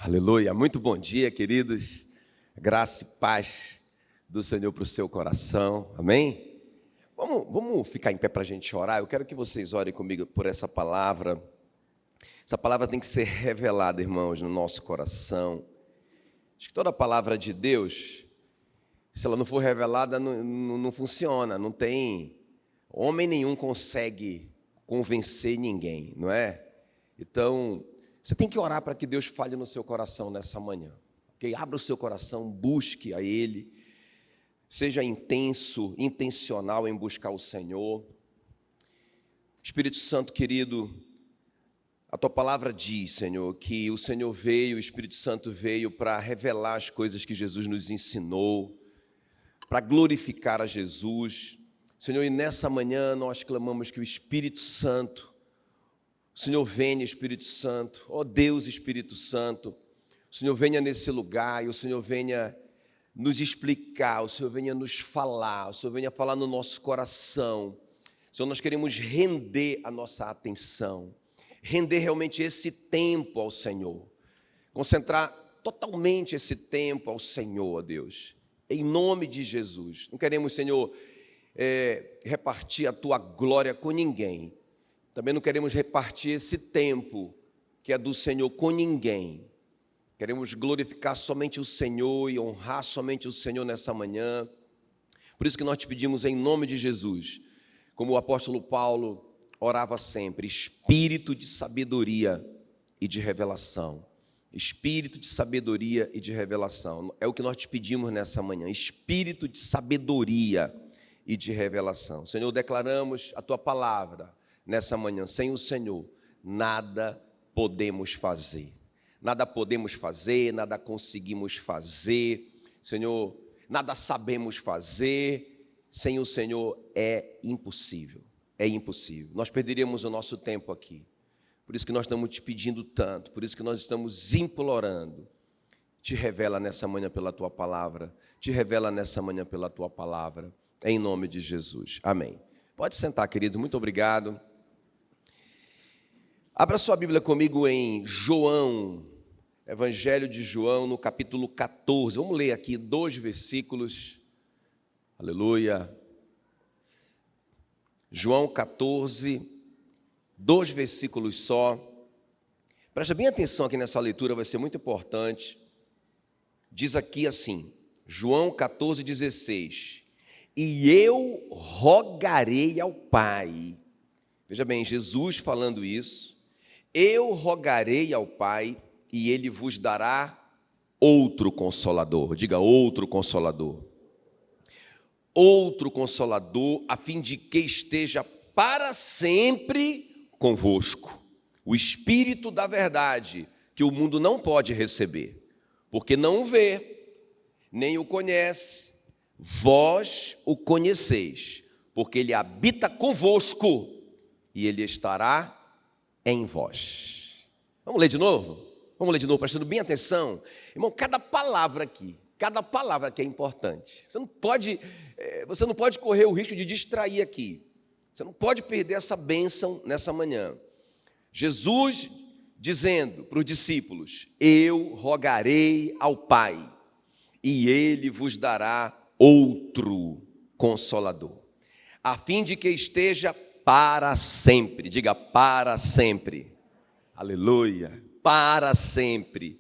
Aleluia, muito bom dia, queridos. Graça e paz do Senhor para o seu coração, amém? Vamos ficar em pé para a gente orar. Eu quero que vocês orem comigo por essa palavra. Essa palavra tem que ser revelada, irmãos, no nosso coração. Acho que toda a palavra de Deus, se ela não for revelada, não funciona. Não tem, homem nenhum consegue convencer ninguém, não é? Então, você tem que orar para que Deus fale no seu coração nessa manhã. Okay? Abra o seu coração, busque a Ele. Seja intencional em buscar o Senhor. Espírito Santo querido, a Tua palavra diz, Senhor, que o Senhor veio, o Espírito Santo veio para revelar as coisas que Jesus nos ensinou, para glorificar a Jesus. Senhor, e nessa manhã nós clamamos que o Espírito Santo, o Senhor venha, Espírito Santo, ó Deus Espírito Santo, o Senhor venha nesse lugar e o Senhor venha nos explicar, o Senhor venha nos falar, o Senhor venha falar no nosso coração. Senhor, nós queremos render a nossa atenção, render realmente esse tempo ao Senhor, concentrar totalmente esse tempo ao Senhor, ó Deus, em nome de Jesus. Não queremos, Senhor, repartir a Tua glória com ninguém. Também não queremos repartir esse tempo que é do Senhor com ninguém. Queremos glorificar somente o Senhor e honrar somente o Senhor nessa manhã. Por isso que nós te pedimos em nome de Jesus, como o apóstolo Paulo orava sempre, espírito de sabedoria e de revelação. Espírito de sabedoria e de revelação. É o que nós te pedimos nessa manhã, espírito de sabedoria e de revelação. Senhor, declaramos a Tua palavra nessa manhã. Sem o Senhor, nada podemos fazer. Nada podemos fazer, nada conseguimos fazer. Senhor, nada sabemos fazer. Sem o Senhor é impossível. É impossível. Nós perderíamos o nosso tempo aqui. Por isso que nós estamos te pedindo tanto, por isso que nós estamos implorando. Te revela nessa manhã pela Tua palavra. Te revela nessa manhã pela Tua palavra. Em nome de Jesus. Amém. Pode sentar, querido. Muito obrigado. Abra sua Bíblia comigo em João, Evangelho de João, no capítulo 14. Vamos ler aqui 2 versículos. Aleluia. João 14, 2 versículos só. Presta bem atenção aqui nessa leitura, vai ser muito importante. Diz aqui assim, João 14, 16. E eu rogarei ao Pai. Veja bem, Jesus falando isso. Eu rogarei ao Pai e Ele vos dará outro Consolador. Diga, outro Consolador. Outro Consolador, a fim de que esteja para sempre convosco. O Espírito da verdade, que o mundo não pode receber, porque não o vê, nem o conhece. Vós o conheceis, porque Ele habita convosco e Ele estará em vós. Vamos ler de novo? Vamos ler de novo, prestando bem atenção. Irmão, cada palavra aqui é importante. Você não pode correr o risco de distrair aqui. Você não pode perder essa bênção nessa manhã. Jesus dizendo para os discípulos, eu rogarei ao Pai, e Ele vos dará outro Consolador, a fim de que esteja para sempre. Diga, para sempre. Aleluia. Para sempre.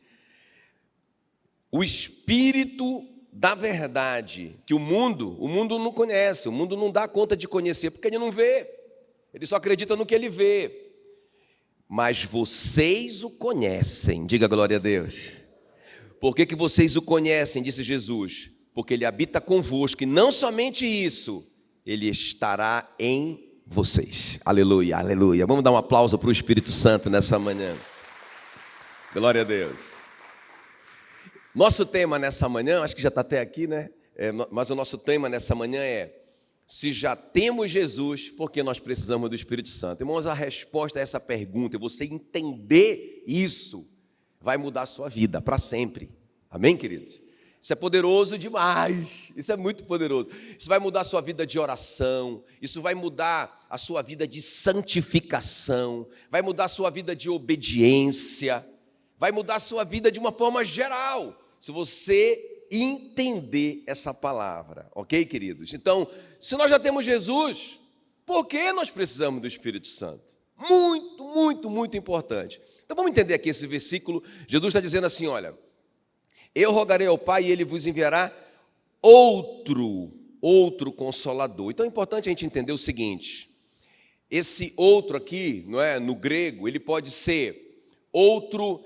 O Espírito da verdade, que o mundo não conhece, o mundo não dá conta de conhecer, porque ele não vê. Ele só acredita no que ele vê. Mas vocês o conhecem. Diga glória a Deus. Por que vocês o conhecem, disse Jesus? Porque Ele habita convosco, e não somente isso, Ele estará em vocês. Aleluia, aleluia. Vamos dar um aplauso para o Espírito Santo nessa manhã. Glória a Deus. Nosso tema nessa manhã, acho que já está até aqui, né? Mas o nosso tema nessa manhã é: se já temos Jesus, por que nós precisamos do Espírito Santo? Irmãos, a resposta a essa pergunta, você entender isso, vai mudar a sua vida para sempre. Amém, queridos? Isso é poderoso demais, isso é muito poderoso. Isso vai mudar a sua vida de oração, isso vai mudar a sua vida de santificação, vai mudar a sua vida de obediência, vai mudar a sua vida de uma forma geral, se você entender essa palavra, ok, queridos? Então, se nós já temos Jesus, por que nós precisamos do Espírito Santo? Muito, muito, muito importante. Então vamos entender aqui esse versículo. Jesus está dizendo assim, olha, eu rogarei ao Pai e Ele vos enviará outro Consolador. Então é importante a gente entender o seguinte, esse outro aqui, não é, no grego, ele pode ser outro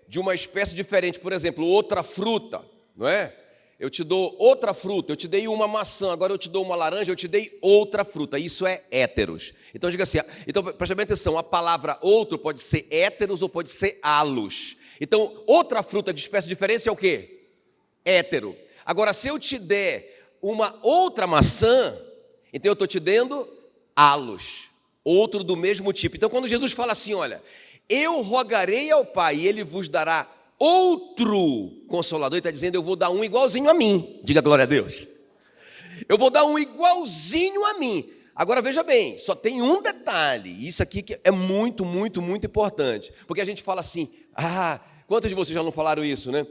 de uma espécie diferente, por exemplo, outra fruta, não é? Eu te dou outra fruta, eu te dei uma maçã, agora eu te dou uma laranja, eu te dei outra fruta. Isso é héteros. Então diga assim, então preste bem atenção, a palavra outro pode ser héteros ou pode ser halos. Então, outra fruta de espécie diferente é o quê? Hétero. Agora, se eu te der uma outra maçã, então eu estou te dando halos, outro do mesmo tipo. Então, quando Jesus fala assim, olha, eu rogarei ao Pai e Ele vos dará outro Consolador, Ele está dizendo, eu vou dar um igualzinho a mim. Diga glória a Deus. Eu vou dar um igualzinho a mim. Agora, veja bem, só tem um detalhe, isso aqui que é muito, muito, muito importante, porque a gente fala assim, quantos de vocês já não falaram isso, né?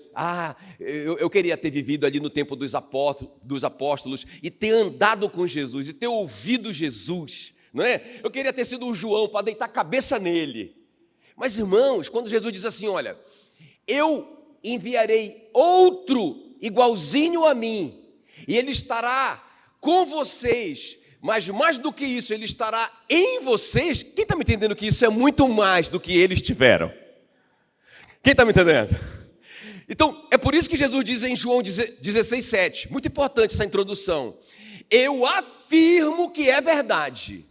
Eu queria ter vivido ali no tempo dos apóstolos e ter andado com Jesus, e ter ouvido Jesus, não é? Eu queria ter sido o João para deitar a cabeça nele. Mas, irmãos, quando Jesus diz assim, olha, eu enviarei outro igualzinho a mim, e ele estará com vocês, mas mais do que isso, ele estará em vocês. Quem está me entendendo que isso é muito mais do que eles tiveram? Quem está me entendendo? Então, é por isso que Jesus diz em João 16:7, muito importante essa introdução, eu afirmo que é verdade.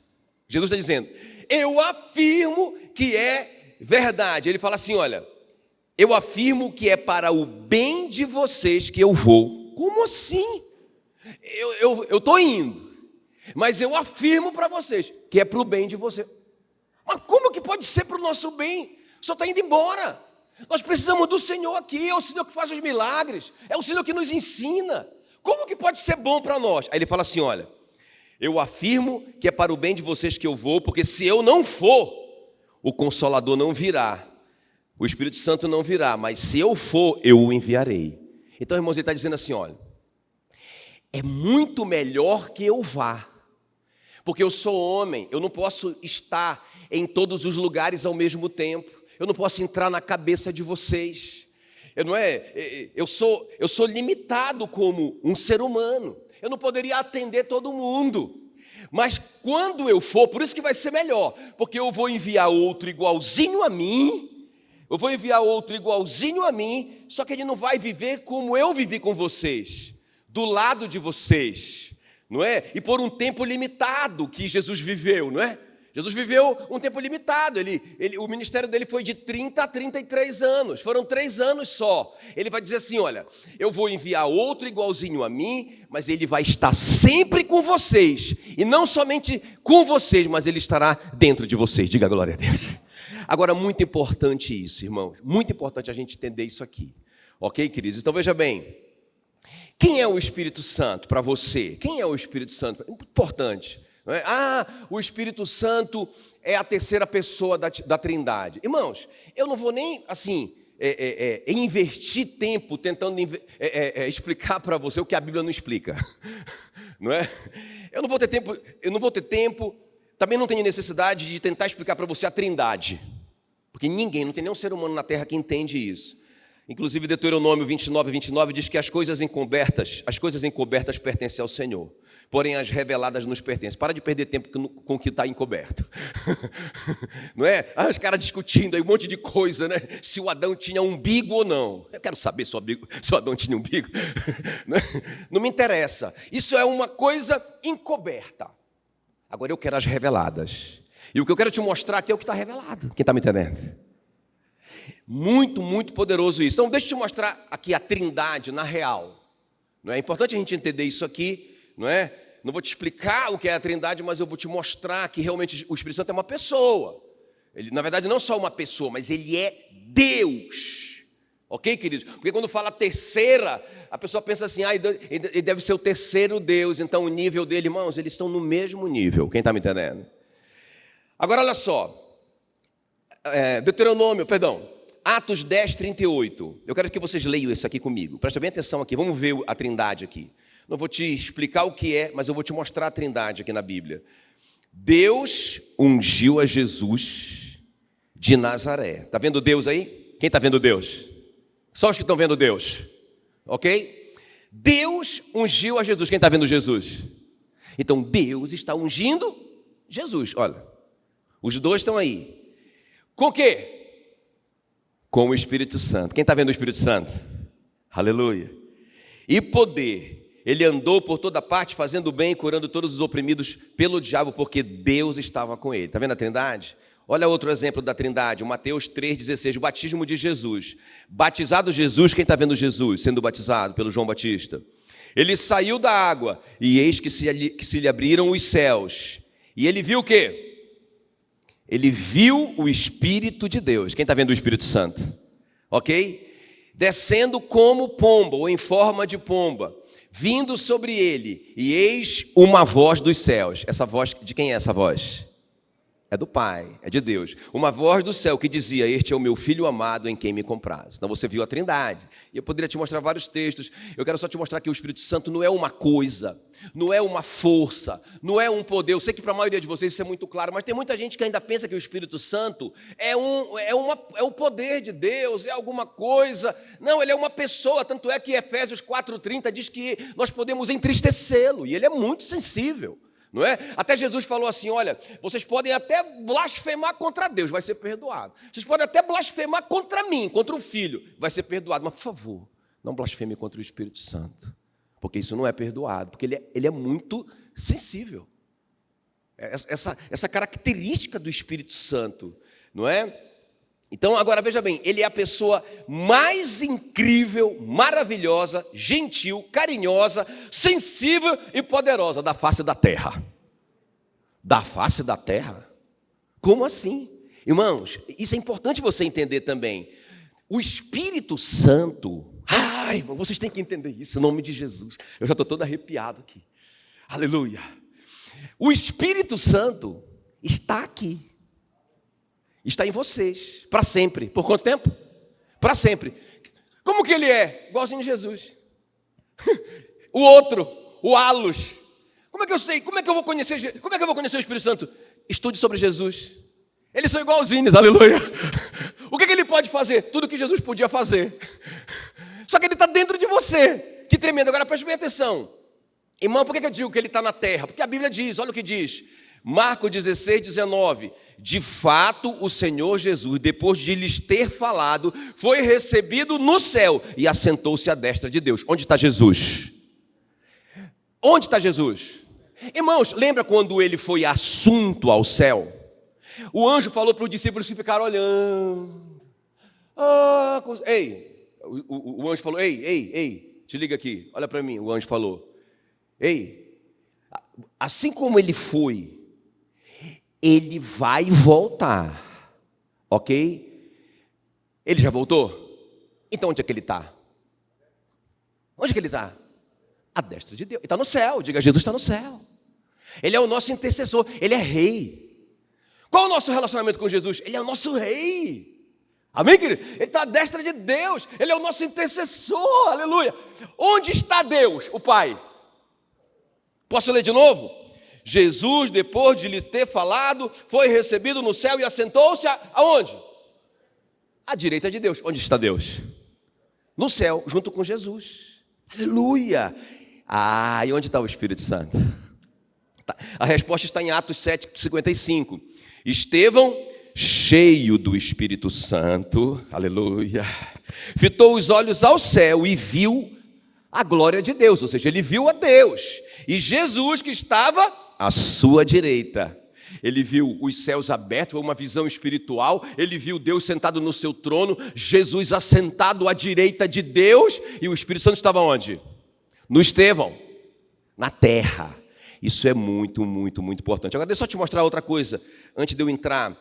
Jesus está dizendo, eu afirmo que é verdade. Ele fala assim, olha, eu afirmo que é para o bem de vocês que eu vou. Como assim? Eu estou indo, mas eu afirmo para vocês que é para o bem de vocês. Mas como que pode ser para o nosso bem? Só está indo embora. Nós precisamos do Senhor aqui, é o Senhor que faz os milagres, é o Senhor que nos ensina. Como que pode ser bom para nós? Aí ele fala assim, olha, eu afirmo que é para o bem de vocês que eu vou, porque se eu não for, o Consolador não virá, o Espírito Santo não virá, mas se eu for, eu o enviarei. Então, irmãos, ele está dizendo assim, olha, é muito melhor que eu vá, porque eu sou homem, eu não posso estar em todos os lugares ao mesmo tempo, eu não posso entrar na cabeça de vocês, eu sou limitado como um ser humano, eu não poderia atender todo mundo, mas quando eu for, por isso que vai ser melhor, porque eu vou enviar outro igualzinho a mim, só que ele não vai viver como eu vivi com vocês, do lado de vocês, não é? E por um tempo limitado que Jesus viveu, não é? Jesus viveu um tempo limitado, o ministério dele foi de 30 a 33 anos, foram 3 anos só. Ele vai dizer assim, olha, eu vou enviar outro igualzinho a mim, mas ele vai estar sempre com vocês, e não somente com vocês, mas ele estará dentro de vocês, diga glória a Deus. Agora, muito importante isso, irmãos, muito importante a gente entender isso aqui, ok, queridos? Então veja bem, quem é o Espírito Santo para você? Quem é o Espírito Santo? Importante. Não é? O Espírito Santo é a terceira pessoa da Trindade. Irmãos, eu não vou nem, assim, investir tempo tentando explicar para você o que a Bíblia não explica. Não é? Eu não vou ter tempo, também não tenho necessidade de tentar explicar para você a Trindade. Porque não tem nenhum ser humano na Terra que entende isso. Inclusive, Deuteronômio 29 diz que as coisas encobertas pertencem ao Senhor, porém as reveladas nos pertencem. Para de perder tempo com o que está encoberto. Não é? Os caras discutindo aí um monte de coisa, né? Se o Adão tinha umbigo ou não. Eu quero saber se o Adão tinha umbigo. Não me interessa. Isso é uma coisa encoberta. Agora eu quero as reveladas. E o que eu quero te mostrar aqui é o que está revelado. Quem está me entendendo? Muito, muito poderoso isso. Então, deixa eu te mostrar aqui a Trindade na real. Não é importante a gente entender isso aqui, não é? Não vou te explicar o que é a Trindade, mas eu vou te mostrar que realmente o Espírito Santo é uma pessoa. Ele, na verdade, não só uma pessoa, mas ele é Deus. Ok, queridos? Porque quando fala terceira, a pessoa pensa assim, ele deve ser o terceiro Deus, então o nível dele, irmãos, eles estão no mesmo nível. Quem está me entendendo? Agora, olha só. Atos 10, 38. Eu quero que vocês leiam isso aqui comigo. Presta bem atenção aqui, vamos ver a trindade aqui. Não vou te explicar o que é, mas eu vou te mostrar a trindade aqui na Bíblia. Deus ungiu a Jesus de Nazaré. Está vendo Deus aí? Quem está vendo Deus? Só os que estão vendo Deus. Ok? Deus ungiu a Jesus. Quem está vendo Jesus? Então Deus está ungindo Jesus. Olha, os dois estão aí. Com o quê? Com o Espírito Santo. Quem está vendo o Espírito Santo? Aleluia. E poder. Ele andou por toda parte fazendo bem e curando todos os oprimidos pelo diabo, porque Deus estava com ele. Está vendo a trindade? Olha outro exemplo da trindade, Mateus 3,16, o batismo de Jesus. Batizado Jesus, quem está vendo Jesus sendo batizado pelo João Batista? Ele saiu da água e eis que se lhe abriram os céus. E ele viu o quê? Ele viu o Espírito de Deus. Quem está vendo o Espírito Santo? Ok? Descendo como pomba, ou em forma de pomba, vindo sobre ele, e eis uma voz dos céus. Essa voz, de quem é essa voz? É do Pai, é de Deus. Uma voz do céu que dizia: este é o meu filho amado em quem me compraz. Então você viu a trindade. E eu poderia te mostrar vários textos. Eu quero só te mostrar que o Espírito Santo não é uma coisa, não é uma força, não é um poder. Eu sei que para a maioria de vocês isso é muito claro, mas tem muita gente que ainda pensa que o Espírito Santo é o poder de Deus, é alguma coisa. Não, ele é uma pessoa. Tanto é que Efésios 4,30 diz que nós podemos entristecê-lo, e ele é muito sensível. Não é? Até Jesus falou assim: olha, vocês podem até blasfemar contra Deus, vai ser perdoado. Vocês podem até blasfemar contra mim, contra o Filho, vai ser perdoado. Mas, por favor, não blasfeme contra o Espírito Santo, porque isso não é perdoado, porque ele é muito sensível. Essa característica do Espírito Santo, não é? Então, agora veja bem, ele é a pessoa mais incrível, maravilhosa, gentil, carinhosa, sensível e poderosa da face da terra. Da face da terra? Como assim? Irmãos, isso é importante você entender também. O Espírito Santo, irmão, vocês têm que entender isso, em nome de Jesus. Eu já estou todo arrepiado aqui. Aleluia. O Espírito Santo está aqui. Está em vocês, para sempre. Por quanto tempo? Para sempre. Como que ele é? Igualzinho a Jesus. O outro, o Alos. Como é que eu sei? Como é que eu vou conhecer? Como é que eu vou conhecer o Espírito Santo? Estude sobre Jesus. Eles são igualzinhos, aleluia. O que ele pode fazer? Tudo o que Jesus podia fazer. Só que ele está dentro de você. Que tremendo. Agora preste bem atenção. Irmão, por que eu digo que ele está na terra? Porque a Bíblia diz, olha o que diz. Marcos 16, 19. De fato, o Senhor Jesus, depois de lhes ter falado, foi recebido no céu e assentou-se à destra de Deus. Onde está Jesus? Onde está Jesus? Irmãos, lembra quando ele foi assunto ao céu? O anjo falou para os discípulos que ficaram olhando. O anjo falou: ei, te liga aqui, olha para mim. O anjo falou: ei, assim como ele foi, ele vai voltar, ok? Ele já voltou? Então onde é que ele está? Onde é que ele está? À destra de Deus. Ele está no céu, diga: Jesus está no céu. Ele é o nosso intercessor, ele é rei. Qual é o nosso relacionamento com Jesus? Ele é o nosso rei. Amém, querido? Ele está à destra de Deus, ele é o nosso intercessor, aleluia. Onde está Deus, o Pai? Posso ler de novo? Jesus, depois de lhe ter falado, foi recebido no céu e assentou-se aonde? À direita de Deus. Onde está Deus? No céu, junto com Jesus. Aleluia! E onde está o Espírito Santo? A resposta está em Atos 7, 55. Estevão, cheio do Espírito Santo, aleluia, fitou os olhos ao céu e viu a glória de Deus, ou seja, ele viu a Deus. E Jesus, que estava à sua direita, ele viu os céus abertos, foi uma visão espiritual. Ele viu Deus sentado no seu trono, Jesus assentado à direita de Deus, e o Espírito Santo estava onde? No Estevão, na terra. Isso é muito, muito, muito importante. Agora deixa eu te mostrar outra coisa, antes de eu entrar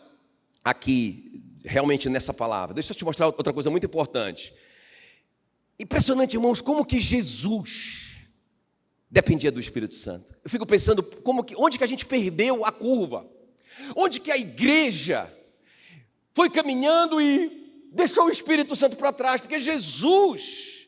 aqui realmente nessa palavra. Deixa eu te mostrar outra coisa muito importante. Impressionante, irmãos, como que Jesus dependia do Espírito Santo. Eu fico pensando onde que a gente perdeu a curva, onde que a igreja foi caminhando e deixou o Espírito Santo para trás, porque Jesus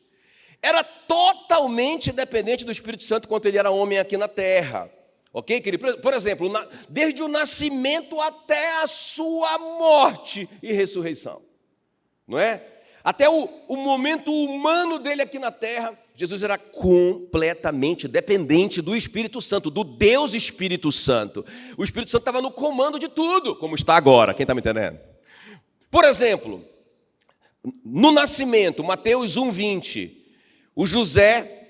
era totalmente dependente do Espírito Santo enquanto ele era homem aqui na terra. Ok, querido? Por exemplo, desde o nascimento até a sua morte e ressurreição, não é? Até o momento humano dele aqui na terra, Jesus era completamente dependente do Espírito Santo, do Deus Espírito Santo. O Espírito Santo estava no comando de tudo, como está agora, quem está me entendendo? Por exemplo, no nascimento, Mateus 1:20, o José,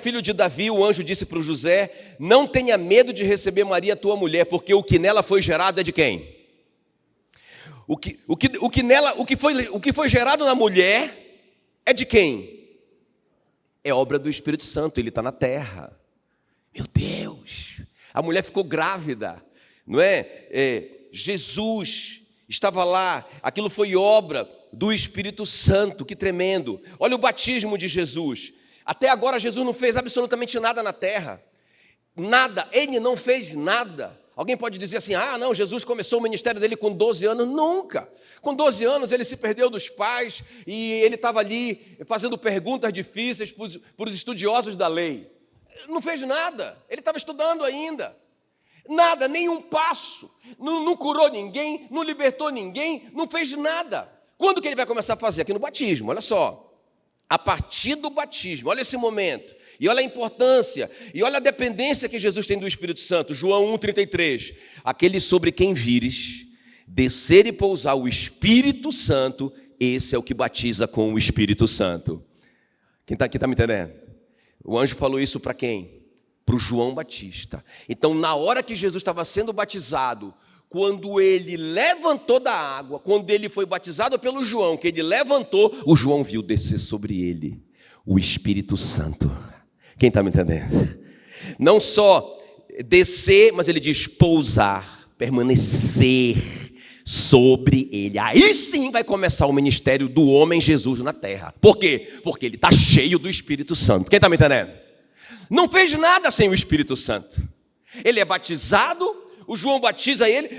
filho de Davi, o anjo disse para o José: não tenha medo de receber Maria, tua mulher, porque o que nela foi gerado é de quem? O que foi gerado na mulher é de quem? É obra do Espírito Santo, ele está na terra. Meu Deus! A mulher ficou grávida, não é? Jesus estava lá, aquilo foi obra do Espírito Santo, que tremendo. Olha o batismo de Jesus. Até agora Jesus não fez absolutamente nada na terra. Nada, ele não fez nada. Alguém pode dizer assim: ah, não, Jesus começou o ministério dele com 12 anos. Nunca. Com 12 anos ele se perdeu dos pais e ele estava ali fazendo perguntas difíceis para os estudiosos da lei. Não fez nada, ele estava estudando ainda. Nada, nenhum passo. Não curou ninguém, não libertou ninguém, não fez nada. Quando que ele vai começar a fazer? Aqui no batismo, olha só. A partir do batismo, olha esse momento. E olha a importância, e olha a dependência que Jesus tem do Espírito Santo. João 1,33. Aquele sobre quem vires descer e pousar o Espírito Santo, esse é o que batiza com o Espírito Santo. Quem está aqui está me entendendo? O anjo falou isso para quem? Para o João Batista. Então, na hora que Jesus estava sendo batizado, quando ele levantou da água, quando ele foi batizado pelo João, que ele levantou, o João viu descer sobre ele o Espírito Santo. Quem está me entendendo? Não só descer, mas ele diz pousar, permanecer sobre ele. Aí sim vai começar o ministério do homem Jesus na terra. Por quê? Porque ele está cheio do Espírito Santo. Quem está me entendendo? Não fez nada sem o Espírito Santo. Ele é batizado, o João batiza ele,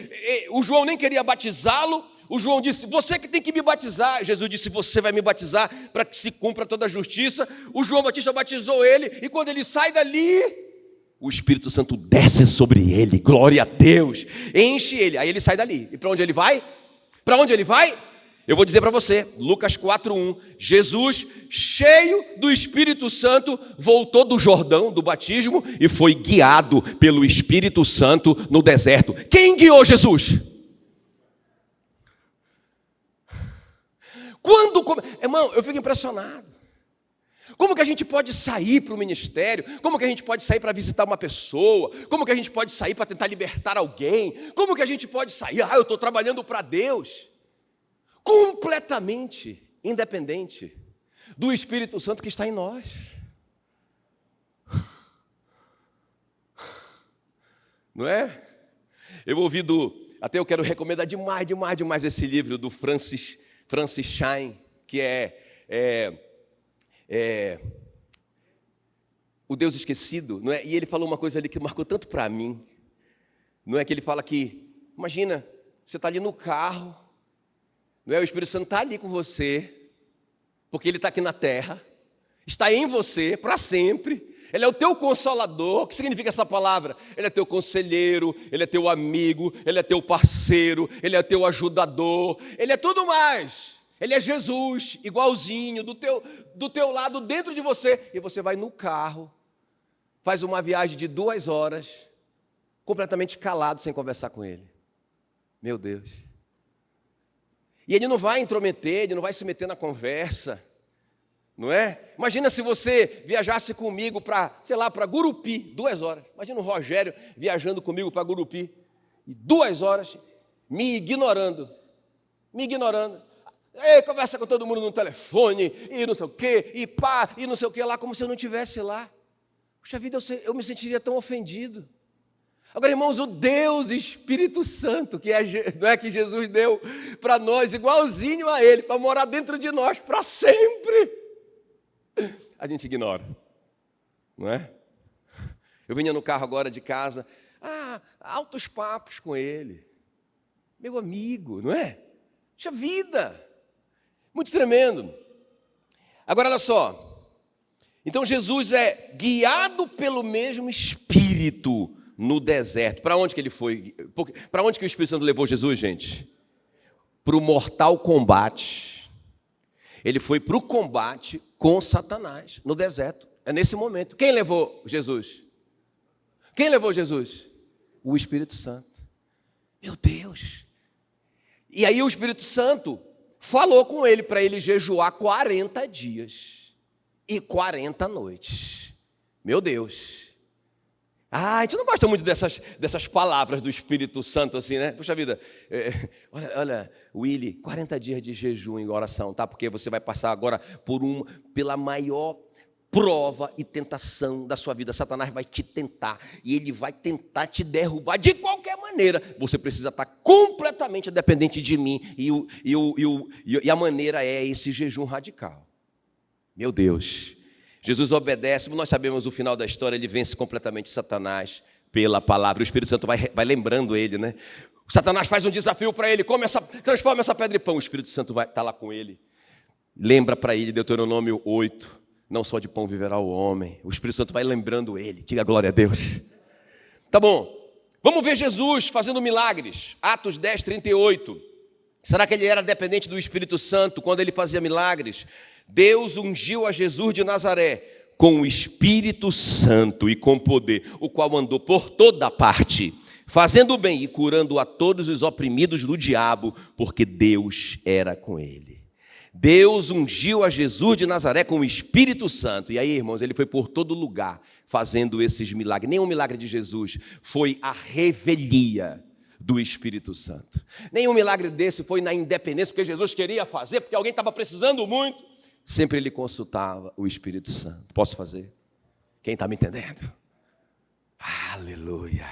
o João nem queria batizá-lo. O João disse: você que tem que me batizar. Jesus disse: você vai me batizar para que se cumpra toda a justiça. O João Batista batizou ele, e quando ele sai dali, o Espírito Santo desce sobre ele, glória a Deus, enche ele, aí ele sai dali. E para onde ele vai? Para onde ele vai? Eu vou dizer para você, Lucas 4:1, Jesus, cheio do Espírito Santo, voltou do Jordão, do batismo, e foi guiado pelo Espírito Santo no deserto. Quem guiou Jesus? Irmão, eu fico impressionado. Como que a gente pode sair para o ministério? Como que a gente pode sair para visitar uma pessoa? Como que a gente pode sair para tentar libertar alguém? Como que a gente pode sair? Eu estou trabalhando para Deus. Completamente independente do Espírito Santo que está em nós. Não é? Eu ouvi até eu quero recomendar demais esse livro do Francis Schaeffer, que é O Deus Esquecido, não é? E ele falou uma coisa ali que marcou tanto para mim, não é? Que ele fala que, imagina, você está ali no carro, não é? O Espírito Santo está ali com você, porque ele está aqui na terra, está em você para sempre. Ele é o teu consolador. O que significa essa palavra? Ele é teu conselheiro, ele é teu amigo, ele é teu parceiro, ele é teu ajudador, ele é tudo mais. Ele é Jesus, igualzinho, do teu lado, dentro de você. E você vai no carro, faz uma viagem de 2 horas, completamente calado, sem conversar com ele. Meu Deus. E ele não vai intrometer, ele não vai se meter na conversa, não é? Imagina se você viajasse comigo para, para Gurupi, 2 horas. Imagina o Rogério viajando comigo para Gurupi, e 2 horas, me ignorando. Conversa com todo mundo no telefone, e não sei o quê, e pá, e não sei o quê lá, como se eu não estivesse lá. Puxa vida, eu me sentiria tão ofendido. Agora, irmãos, o Deus Espírito Santo, não é que Jesus deu para nós, igualzinho a Ele, para morar dentro de nós para sempre, a gente ignora, não é? Eu vinha no carro agora de casa, altos papos com Ele, meu amigo, não é? Puxa vida, Muito tremendo. Agora, olha só. Então, Jesus é guiado pelo mesmo Espírito no deserto. Para onde que ele foi? Para onde que o Espírito Santo levou Jesus, gente? Para o mortal combate. Ele foi para o combate com Satanás, no deserto. É nesse momento. Quem levou Jesus? Quem levou Jesus? O Espírito Santo. Meu Deus! E aí o Espírito Santo falou com ele para ele jejuar 40 dias e 40 noites. Meu Deus! A gente não gosta muito dessas palavras do Espírito Santo assim, né? Puxa vida, olha, Willy, 40 dias de jejum e oração, tá? Porque você vai passar agora pela maior prova e tentação da sua vida. Satanás vai te tentar e ele vai tentar te derrubar de qualquer maneira. Você precisa estar completamente dependente de mim e a maneira é esse jejum radical. Meu Deus! Jesus obedece, nós sabemos o final da história, ele vence completamente Satanás pela palavra. O Espírito Santo vai lembrando ele, né? O Satanás faz um desafio para ele, transforma essa pedra em pão. O Espírito Santo vai estar lá com ele. Lembra para ele, Deuteronômio 8, não só de pão viverá o homem. O Espírito Santo vai lembrando ele, diga glória a Deus. Tá bom, vamos ver Jesus fazendo milagres. Atos 10, 38. Será que ele era dependente do Espírito Santo quando ele fazia milagres? Deus ungiu a Jesus de Nazaré com o Espírito Santo e com poder, o qual andou por toda parte, fazendo o bem e curando a todos os oprimidos do diabo, porque Deus era com ele. Deus ungiu a Jesus de Nazaré com o Espírito Santo. E aí, irmãos, ele foi por todo lugar fazendo esses milagres. Nenhum milagre de Jesus foi a revelia do Espírito Santo. Nenhum milagre desse foi na independência, porque Jesus queria fazer, porque alguém estava precisando muito. Sempre ele consultava o Espírito Santo. Posso fazer? Quem está me entendendo? Aleluia.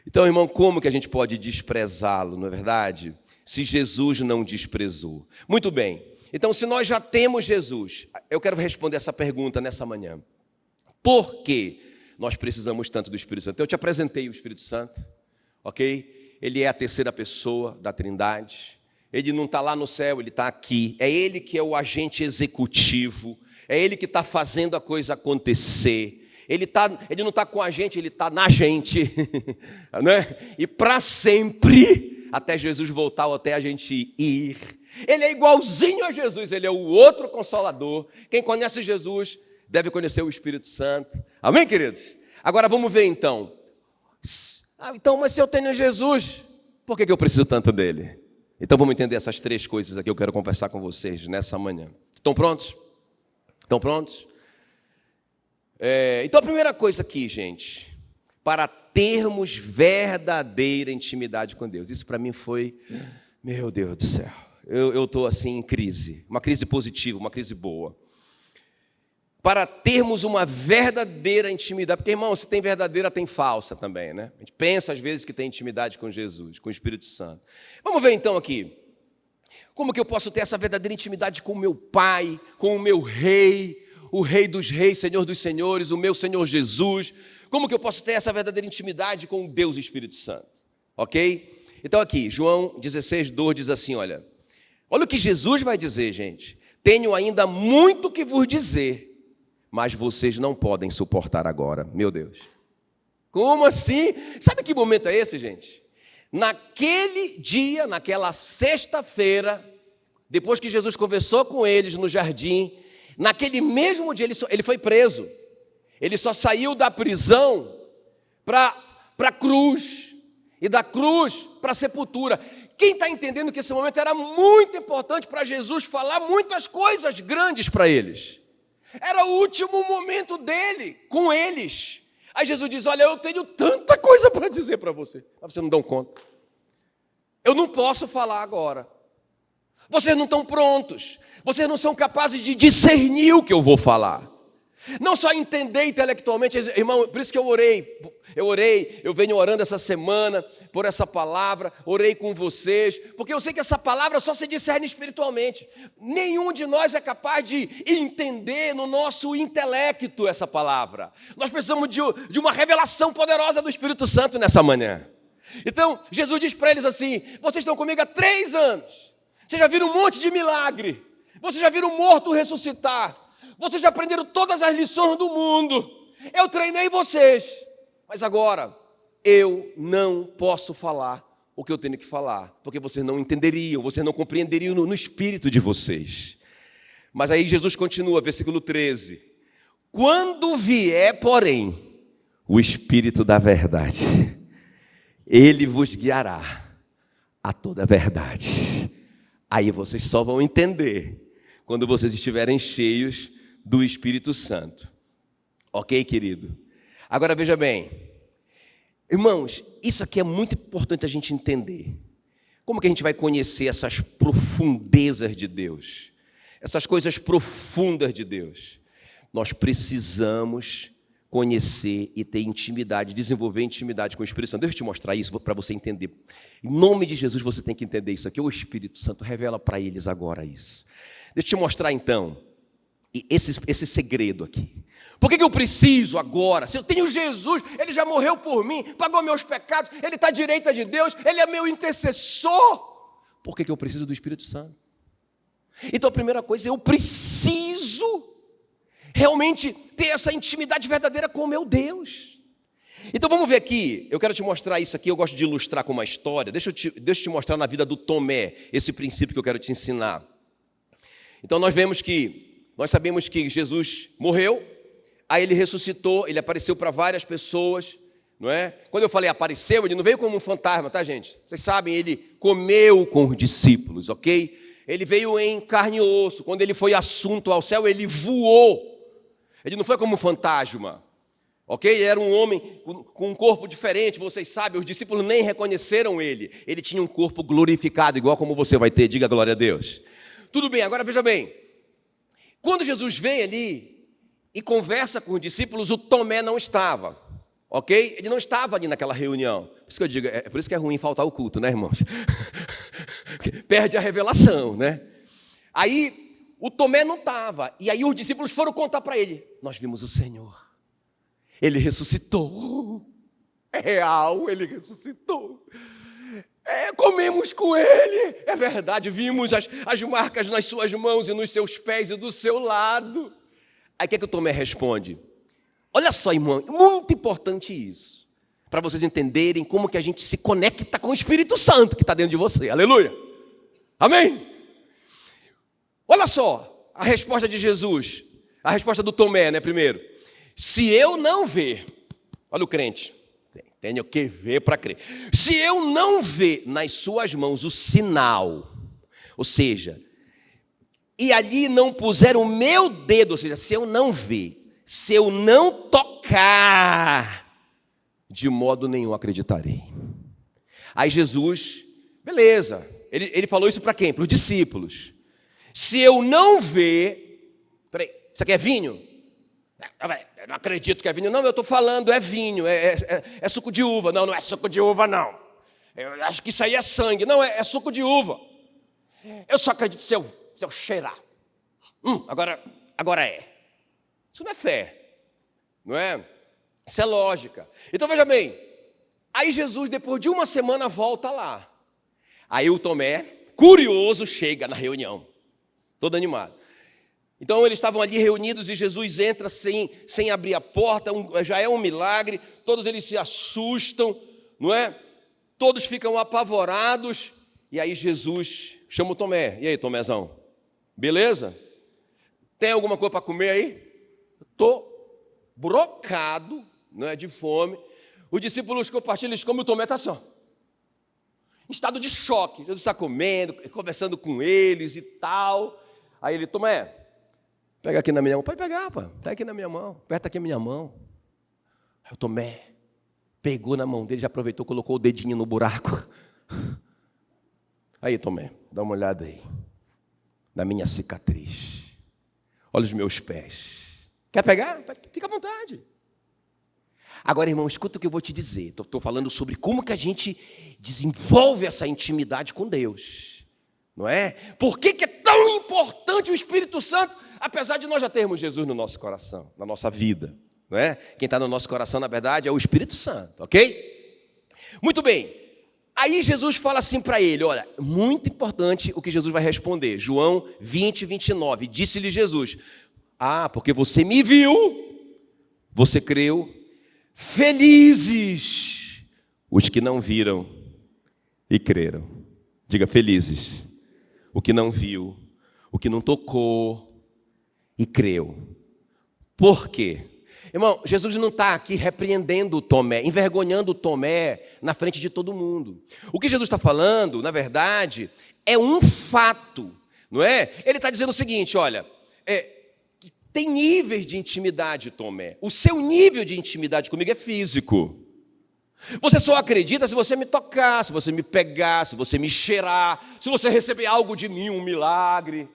Então, irmão, como que a gente pode desprezá-lo, não é verdade? Se Jesus não desprezou. Muito bem. Então, se nós já temos Jesus, eu quero responder essa pergunta nessa manhã. Por que nós precisamos tanto do Espírito Santo? Eu te apresentei o Espírito Santo, ok? Ele é a terceira pessoa da Trindade. Ele não está lá no céu, ele está aqui. É ele que é o agente executivo. É ele que está fazendo a coisa acontecer. Ele não está com a gente, ele está na gente. Né? E para sempre, até Jesus voltar ou até a gente ir. Ele é igualzinho a Jesus, ele é o outro Consolador. Quem conhece Jesus deve conhecer o Espírito Santo. Amém, queridos? Agora vamos ver então. Mas se eu tenho Jesus, por que eu preciso tanto dele? Então vamos entender essas três coisas aqui que eu quero conversar com vocês nessa manhã. Estão prontos? Estão prontos? Então a primeira coisa aqui, gente, para termos verdadeira intimidade com Deus. Isso para mim foi, meu Deus do céu, eu estou assim em crise, uma crise positiva, uma crise boa. Para termos uma verdadeira intimidade, porque, irmão, se tem verdadeira, tem falsa também, né? A gente pensa às vezes que tem intimidade com Jesus, com o Espírito Santo. Vamos ver então aqui, como que eu posso ter essa verdadeira intimidade com o meu Pai, com o meu Rei, o Rei dos Reis, Senhor dos Senhores, o meu Senhor Jesus. Como que eu posso ter essa verdadeira intimidade com Deus e Espírito Santo? Ok? Então aqui, João 16, 2 diz assim, olha o que Jesus vai dizer, gente. Tenho ainda muito que vos dizer, mas vocês não podem suportar agora. Meu Deus. Como assim? Sabe que momento é esse, gente? Naquele dia, naquela sexta-feira, depois que Jesus conversou com eles no jardim, naquele mesmo dia ele foi preso. Ele só saiu da prisão para a cruz, e da cruz para a sepultura. Quem está entendendo que esse momento era muito importante para Jesus falar muitas coisas grandes para eles? Era o último momento dele com eles. Aí Jesus diz, olha, eu tenho tanta coisa para dizer para você, mas vocês não dão conta. Eu não posso falar agora. Vocês não estão prontos. Vocês não são capazes de discernir o que eu vou falar. Não só entender intelectualmente, irmão, por isso que eu venho orando essa semana por essa palavra, orei com vocês, porque eu sei que essa palavra só se discerne espiritualmente. Nenhum de nós é capaz de entender no nosso intelecto essa palavra. Nós precisamos de uma revelação poderosa do Espírito Santo nessa manhã. Então, Jesus diz para eles assim, vocês estão comigo há 3 anos, vocês já viram um monte de milagre, Vocês já viram morto ressuscitar. Vocês já aprenderam todas as lições do mundo. Eu treinei vocês. Mas agora, eu não posso falar o que eu tenho que falar, porque vocês não entenderiam, vocês não compreenderiam no espírito de vocês. Mas aí Jesus continua, versículo 13. Quando vier, porém, o Espírito da verdade, ele vos guiará a toda a verdade. Aí vocês só vão entender quando vocês estiverem cheios do Espírito Santo. Ok, querido? Agora veja bem, irmãos, isso aqui é muito importante a gente entender. Como que a gente vai conhecer essas profundezas de Deus? Essas coisas profundas de Deus? Nós precisamos conhecer e ter intimidade, desenvolver intimidade com o Espírito Santo. Deixa eu te mostrar isso para você entender. Em nome de Jesus você tem que entender isso aqui. O Espírito Santo revela para eles agora isso. Deixa eu te mostrar então esse segredo aqui. Por que eu preciso agora? Se eu tenho Jesus, Ele já morreu por mim, pagou meus pecados, Ele está à direita de Deus, Ele é meu intercessor. Por que eu preciso do Espírito Santo? Então a primeira coisa, eu preciso realmente ter essa intimidade verdadeira com o meu Deus. Então vamos ver aqui, eu quero te mostrar isso aqui, eu gosto de ilustrar com uma história. Deixa eu te mostrar na vida do Tomé, esse princípio que eu quero te ensinar. Então nós sabemos que Jesus morreu, aí Ele ressuscitou, Ele apareceu para várias pessoas, não é? Quando eu falei apareceu, Ele não veio como um fantasma, tá, gente? Vocês sabem, Ele comeu com os discípulos, ok? Ele veio em carne e osso. Quando Ele foi assunto ao céu, Ele voou. Ele não foi como um fantasma, ok? Ele era um homem com um corpo diferente, vocês sabem, os discípulos nem reconheceram Ele. Ele tinha um corpo glorificado, igual como você vai ter, diga glória a Deus. Tudo bem, agora veja bem. Quando Jesus vem ali e conversa com os discípulos, o Tomé não estava, ok? Ele não estava ali naquela reunião. Por isso que eu digo, por isso que é ruim faltar o culto, né, irmãos? Perde a revelação, né? Aí o Tomé não estava, e aí os discípulos foram contar para ele: nós vimos o Senhor, Ele ressuscitou, é real, Ele ressuscitou. Comemos com Ele, é verdade, vimos as marcas nas suas mãos e nos seus pés e do seu lado. Aí o que o Tomé responde? Olha só, irmão, é muito importante isso, para vocês entenderem como que a gente se conecta com o Espírito Santo que está dentro de você, aleluia, amém? Olha só, a resposta de Jesus, a resposta do Tomé, né, primeiro. Se eu não ver, olha o crente, tenho que ver para crer. Se eu não ver nas suas mãos o sinal, ou seja, e ali não puser o meu dedo, ou seja, se eu não ver, se eu não tocar, de modo nenhum acreditarei. Aí Jesus, beleza, ele falou isso para quem? Para os discípulos. Se eu não ver, peraí, isso aqui é vinho? Eu não acredito que é vinho. Não, eu estou falando, é vinho, é suco de uva. Não, não é suco de uva, não. Eu acho que isso aí é sangue. Não, é suco de uva. Eu só acredito se eu cheirar. Agora é. Isso não é fé, não é? Isso é lógica. Então veja bem, aí Jesus, depois de uma semana, volta lá. Aí o Tomé, curioso, chega na reunião, todo animado. Então eles estavam ali reunidos e Jesus entra sem abrir a porta, já é um milagre, todos eles se assustam, não é? Todos ficam apavorados, e aí Jesus chama o Tomé. E aí, Tomézão, beleza? Tem alguma coisa para comer aí? Estou brocado, não é, de fome. Os discípulos compartilham, eles comem, o Tomé está assim, ó, em estado de choque. Jesus está comendo, conversando com eles e tal. Aí ele, Tomé, pega aqui na minha mão. Pode pegar, pá. Está aqui na minha mão. Aperta aqui a minha mão. Aí o Tomé pegou na mão dele, já aproveitou, colocou o dedinho no buraco. Aí, Tomé, dá uma olhada aí. Na minha cicatriz. Olha os meus pés. Quer pegar? Fica à vontade. Agora, irmão, escuta o que eu vou te dizer. Estou falando sobre como que a gente desenvolve essa intimidade com Deus. Não é? Por que é tão importante o Espírito Santo, apesar de nós já termos Jesus no nosso coração, na nossa vida, não é? Quem está no nosso coração, na verdade, é o Espírito Santo, ok? Muito bem. Aí Jesus fala assim para ele, olha, muito importante o que Jesus vai responder. João 20, 29, disse-lhe Jesus, porque você me viu, você creu, felizes os que não viram e creram. Diga, felizes, o que não viu, o que não tocou e creu. Por quê? Irmão, Jesus não está aqui repreendendo Tomé, envergonhando Tomé na frente de todo mundo. O que Jesus está falando, na verdade, é um fato, não é? Ele está dizendo o seguinte, olha, tem níveis de intimidade, Tomé. O seu nível de intimidade comigo é físico. Você só acredita se você me tocar, se você me pegar, se você me cheirar, se você receber algo de mim, um milagre.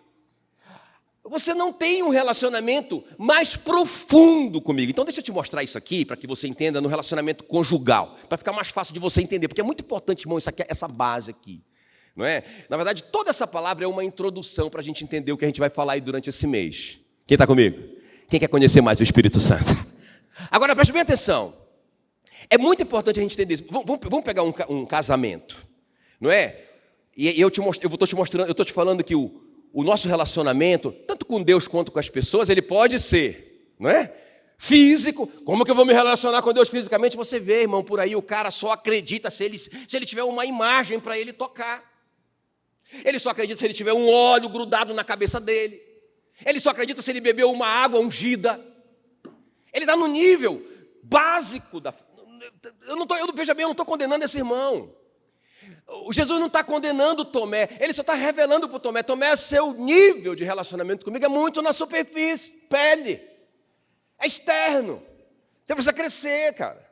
Você não tem um relacionamento mais profundo comigo. Então deixa eu te mostrar isso aqui, para que você entenda no relacionamento conjugal, para ficar mais fácil de você entender, porque é muito importante, irmão, isso aqui, essa base aqui. Não é? Na verdade, toda essa palavra é uma introdução para a gente entender o que a gente vai falar aí durante esse mês. Quem está comigo? Quem quer conhecer mais o Espírito Santo? Agora, preste bem atenção. É muito importante a gente entender isso. Vamos pegar um casamento, não é? E eu estou te mostrando, eu estou te falando que o nosso relacionamento, tanto com Deus quanto com as pessoas, ele pode ser, não é? Físico. Como que eu vou me relacionar com Deus fisicamente? Você vê, irmão, por aí o cara só acredita se ele tiver uma imagem para ele tocar. Ele só acredita se ele tiver um óleo grudado na cabeça dele. Ele só acredita se ele beber uma água ungida. Ele está no nível básico da... Veja bem, eu não estou condenando esse irmão. Jesus não está condenando Tomé, ele só está revelando para o Tomé. Tomé, seu nível de relacionamento comigo é muito na superfície, pele, é externo. Você precisa crescer, cara.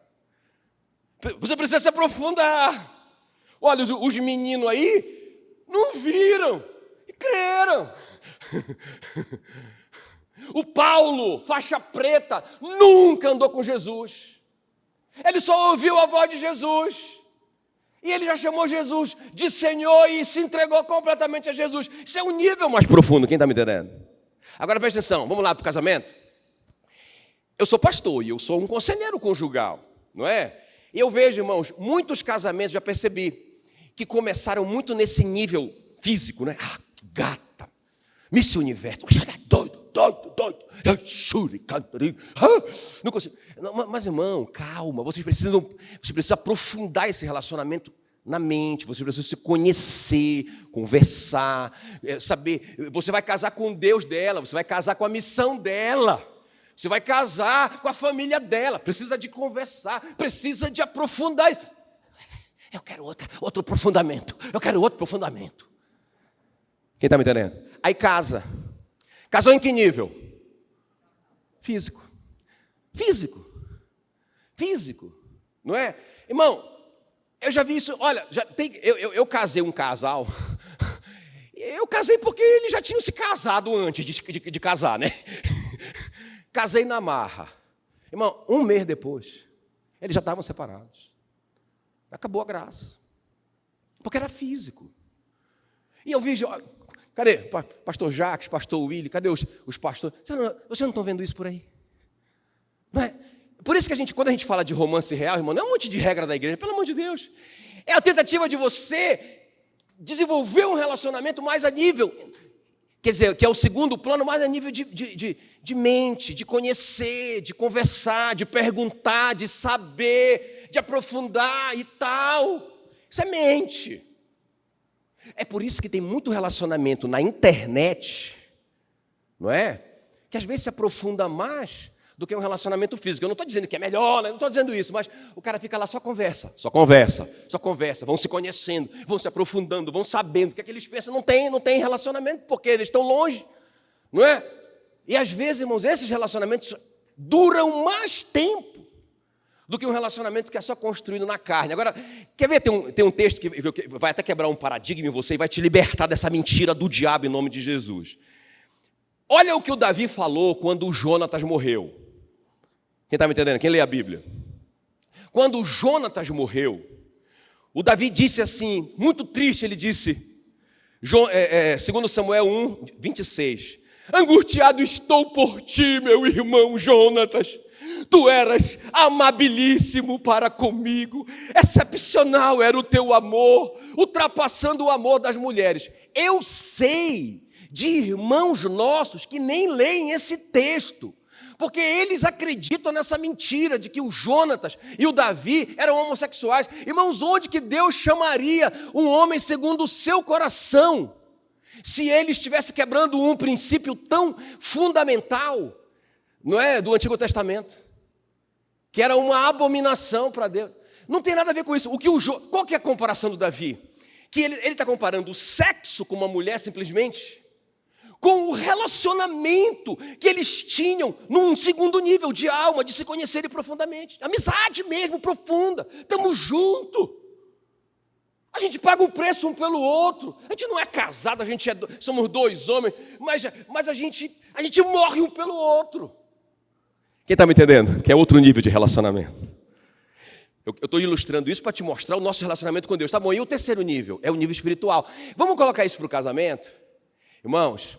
Você precisa se aprofundar. Olha, os meninos aí não viram e creram. O Paulo, faixa preta, nunca andou com Jesus. Ele só ouviu a voz de Jesus. E ele já chamou Jesus de Senhor e se entregou completamente a Jesus. Isso é um nível mais profundo, quem está me entendendo? Agora presta atenção, vamos lá para o casamento? Eu sou pastor e eu sou um conselheiro conjugal, não é? E eu vejo, irmãos, muitos casamentos, já percebi, que começaram muito nesse nível físico, né? Que gata, Miss Universo, doido. Não consigo. Mas, irmão, calma. Você precisa aprofundar esse relacionamento na mente. Você precisa se conhecer, conversar, saber. Você vai casar com o Deus dela. Você vai casar com a missão dela. Você vai casar com a família dela. Precisa de conversar. Precisa de aprofundar. Eu quero outro aprofundamento. Eu quero outro aprofundamento. Quem está me entendendo? Aí casa. Casou em que nível? Físico. Físico. Não é? Irmão, eu já vi isso. Olha, eu casei um casal. Eu casei porque eles já tinham se casado antes de casar, né? Casei na marra. Irmão, um mês depois, eles já estavam separados. Acabou a graça. Porque era físico. E eu vi... Cadê? Pastor Jacques, pastor Willy, cadê os pastores? Vocês não estão vendo isso por aí? Não é? Por isso que quando a gente fala de romance real, irmão, não é um monte de regra da igreja, pelo amor de Deus. É a tentativa de você desenvolver um relacionamento mais a nível, quer dizer, que é o segundo plano, mais a nível de mente, de conhecer, de conversar, de perguntar, de saber, de aprofundar e tal. Isso é mente. É por isso que tem muito relacionamento na internet, não é? Que às vezes se aprofunda mais do que um relacionamento físico. Eu não estou dizendo que é melhor, né? Não estou dizendo isso, mas o cara fica lá, só conversa, vão se conhecendo, vão se aprofundando, vão sabendo o que é que eles pensam. Não tem relacionamento, porque eles estão longe, não é? E às vezes, irmãos, esses relacionamentos duram mais tempo do que um relacionamento que é só construído na carne. Agora, quer ver? Tem um texto que vai até quebrar um paradigma em você e vai te libertar dessa mentira do diabo em nome de Jesus. Olha o que o Davi falou quando o Jonatas morreu. Quem está me entendendo? Quem lê a Bíblia? Quando o Jonatas morreu, o Davi disse assim, muito triste, ele disse, 2 Samuel 1, 26, angustiado estou por ti, meu irmão Jonatas. Tu eras amabilíssimo para comigo, excepcional era o teu amor, ultrapassando o amor das mulheres. Eu sei de irmãos nossos que nem leem esse texto, porque eles acreditam nessa mentira de que o Jonatas e o Davi eram homossexuais. Irmãos, onde que Deus chamaria um homem segundo o seu coração, se ele estivesse quebrando um princípio tão fundamental, não é, do Antigo Testamento, que era uma abominação para Deus? Não tem nada a ver com isso. Qual que é a comparação do Davi? Que ele está comparando o sexo com uma mulher simplesmente com o relacionamento que eles tinham num segundo nível de alma, de se conhecerem profundamente. Amizade mesmo, profunda. Estamos juntos. A gente paga um preço um pelo outro. A gente não é casado, somos dois homens, mas a gente morre um pelo outro. Quem está me entendendo? Que é outro nível de relacionamento. Eu estou ilustrando isso para te mostrar o nosso relacionamento com Deus. Tá bom, e o terceiro nível? É o nível espiritual. Vamos colocar isso para o casamento? Irmãos,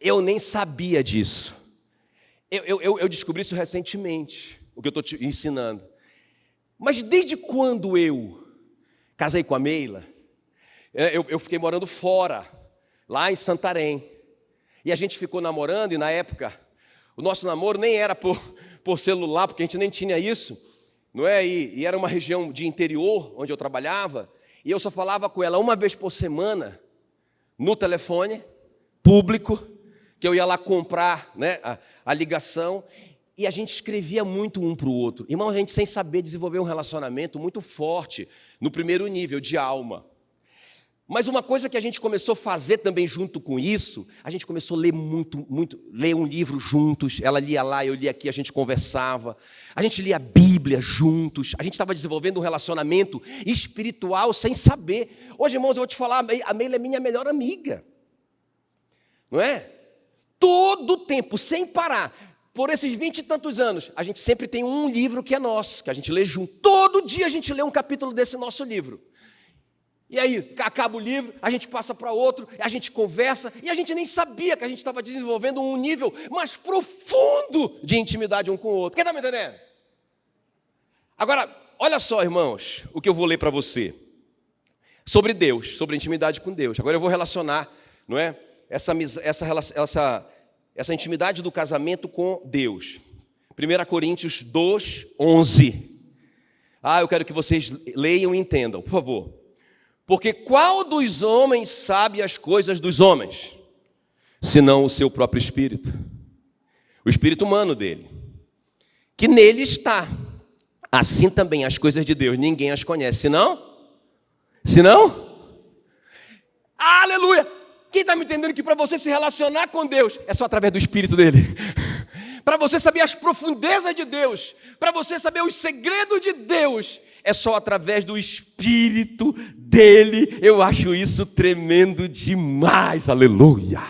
eu nem sabia disso. Eu descobri isso recentemente, o que eu estou te ensinando. Mas desde quando eu casei com a Meila, eu fiquei morando fora, lá em Santarém. E a gente ficou namorando, e na época, o nosso namoro nem era por celular, porque a gente nem tinha isso, não é? E era uma região de interior, onde eu trabalhava, e eu só falava com ela uma vez por semana, no telefone público, que eu ia lá comprar, né, a ligação, e a gente escrevia muito um para o outro. Irmão, a gente sem saber desenvolver um relacionamento muito forte, no primeiro nível de alma. Mas uma coisa que a gente começou a fazer também junto com isso, a gente começou a ler ler um livro juntos, ela lia lá, eu lia aqui, a gente conversava, a gente lia a Bíblia juntos, a gente estava desenvolvendo um relacionamento espiritual sem saber. Hoje, irmãos, eu vou te falar, a Meila é minha melhor amiga, não é? Todo o tempo, sem parar, por esses 20 e tantos anos, a gente sempre tem um livro que é nosso, que a gente lê junto. Todo dia a gente lê um capítulo desse nosso livro. E aí, acaba o livro, a gente passa para outro, a gente conversa, e a gente nem sabia que a gente estava desenvolvendo um nível mais profundo de intimidade um com o outro. Quem está me entendendo? Agora, olha só, irmãos, o que eu vou ler para você. Sobre Deus, sobre a intimidade com Deus. Agora eu vou relacionar, não é? Essa intimidade do casamento com Deus. 1 Coríntios 2, 11. Eu quero que vocês leiam e entendam, por favor. Porque qual dos homens sabe as coisas dos homens, senão o seu próprio espírito? O espírito humano dele, que nele está. Assim também as coisas de Deus, ninguém as conhece, senão? Aleluia! Quem está me entendendo que para você se relacionar com Deus é só através do Espírito dele? Para você saber as profundezas de Deus, para você saber os segredos de Deus, é só através do Espírito dele. Eu acho isso tremendo demais, aleluia.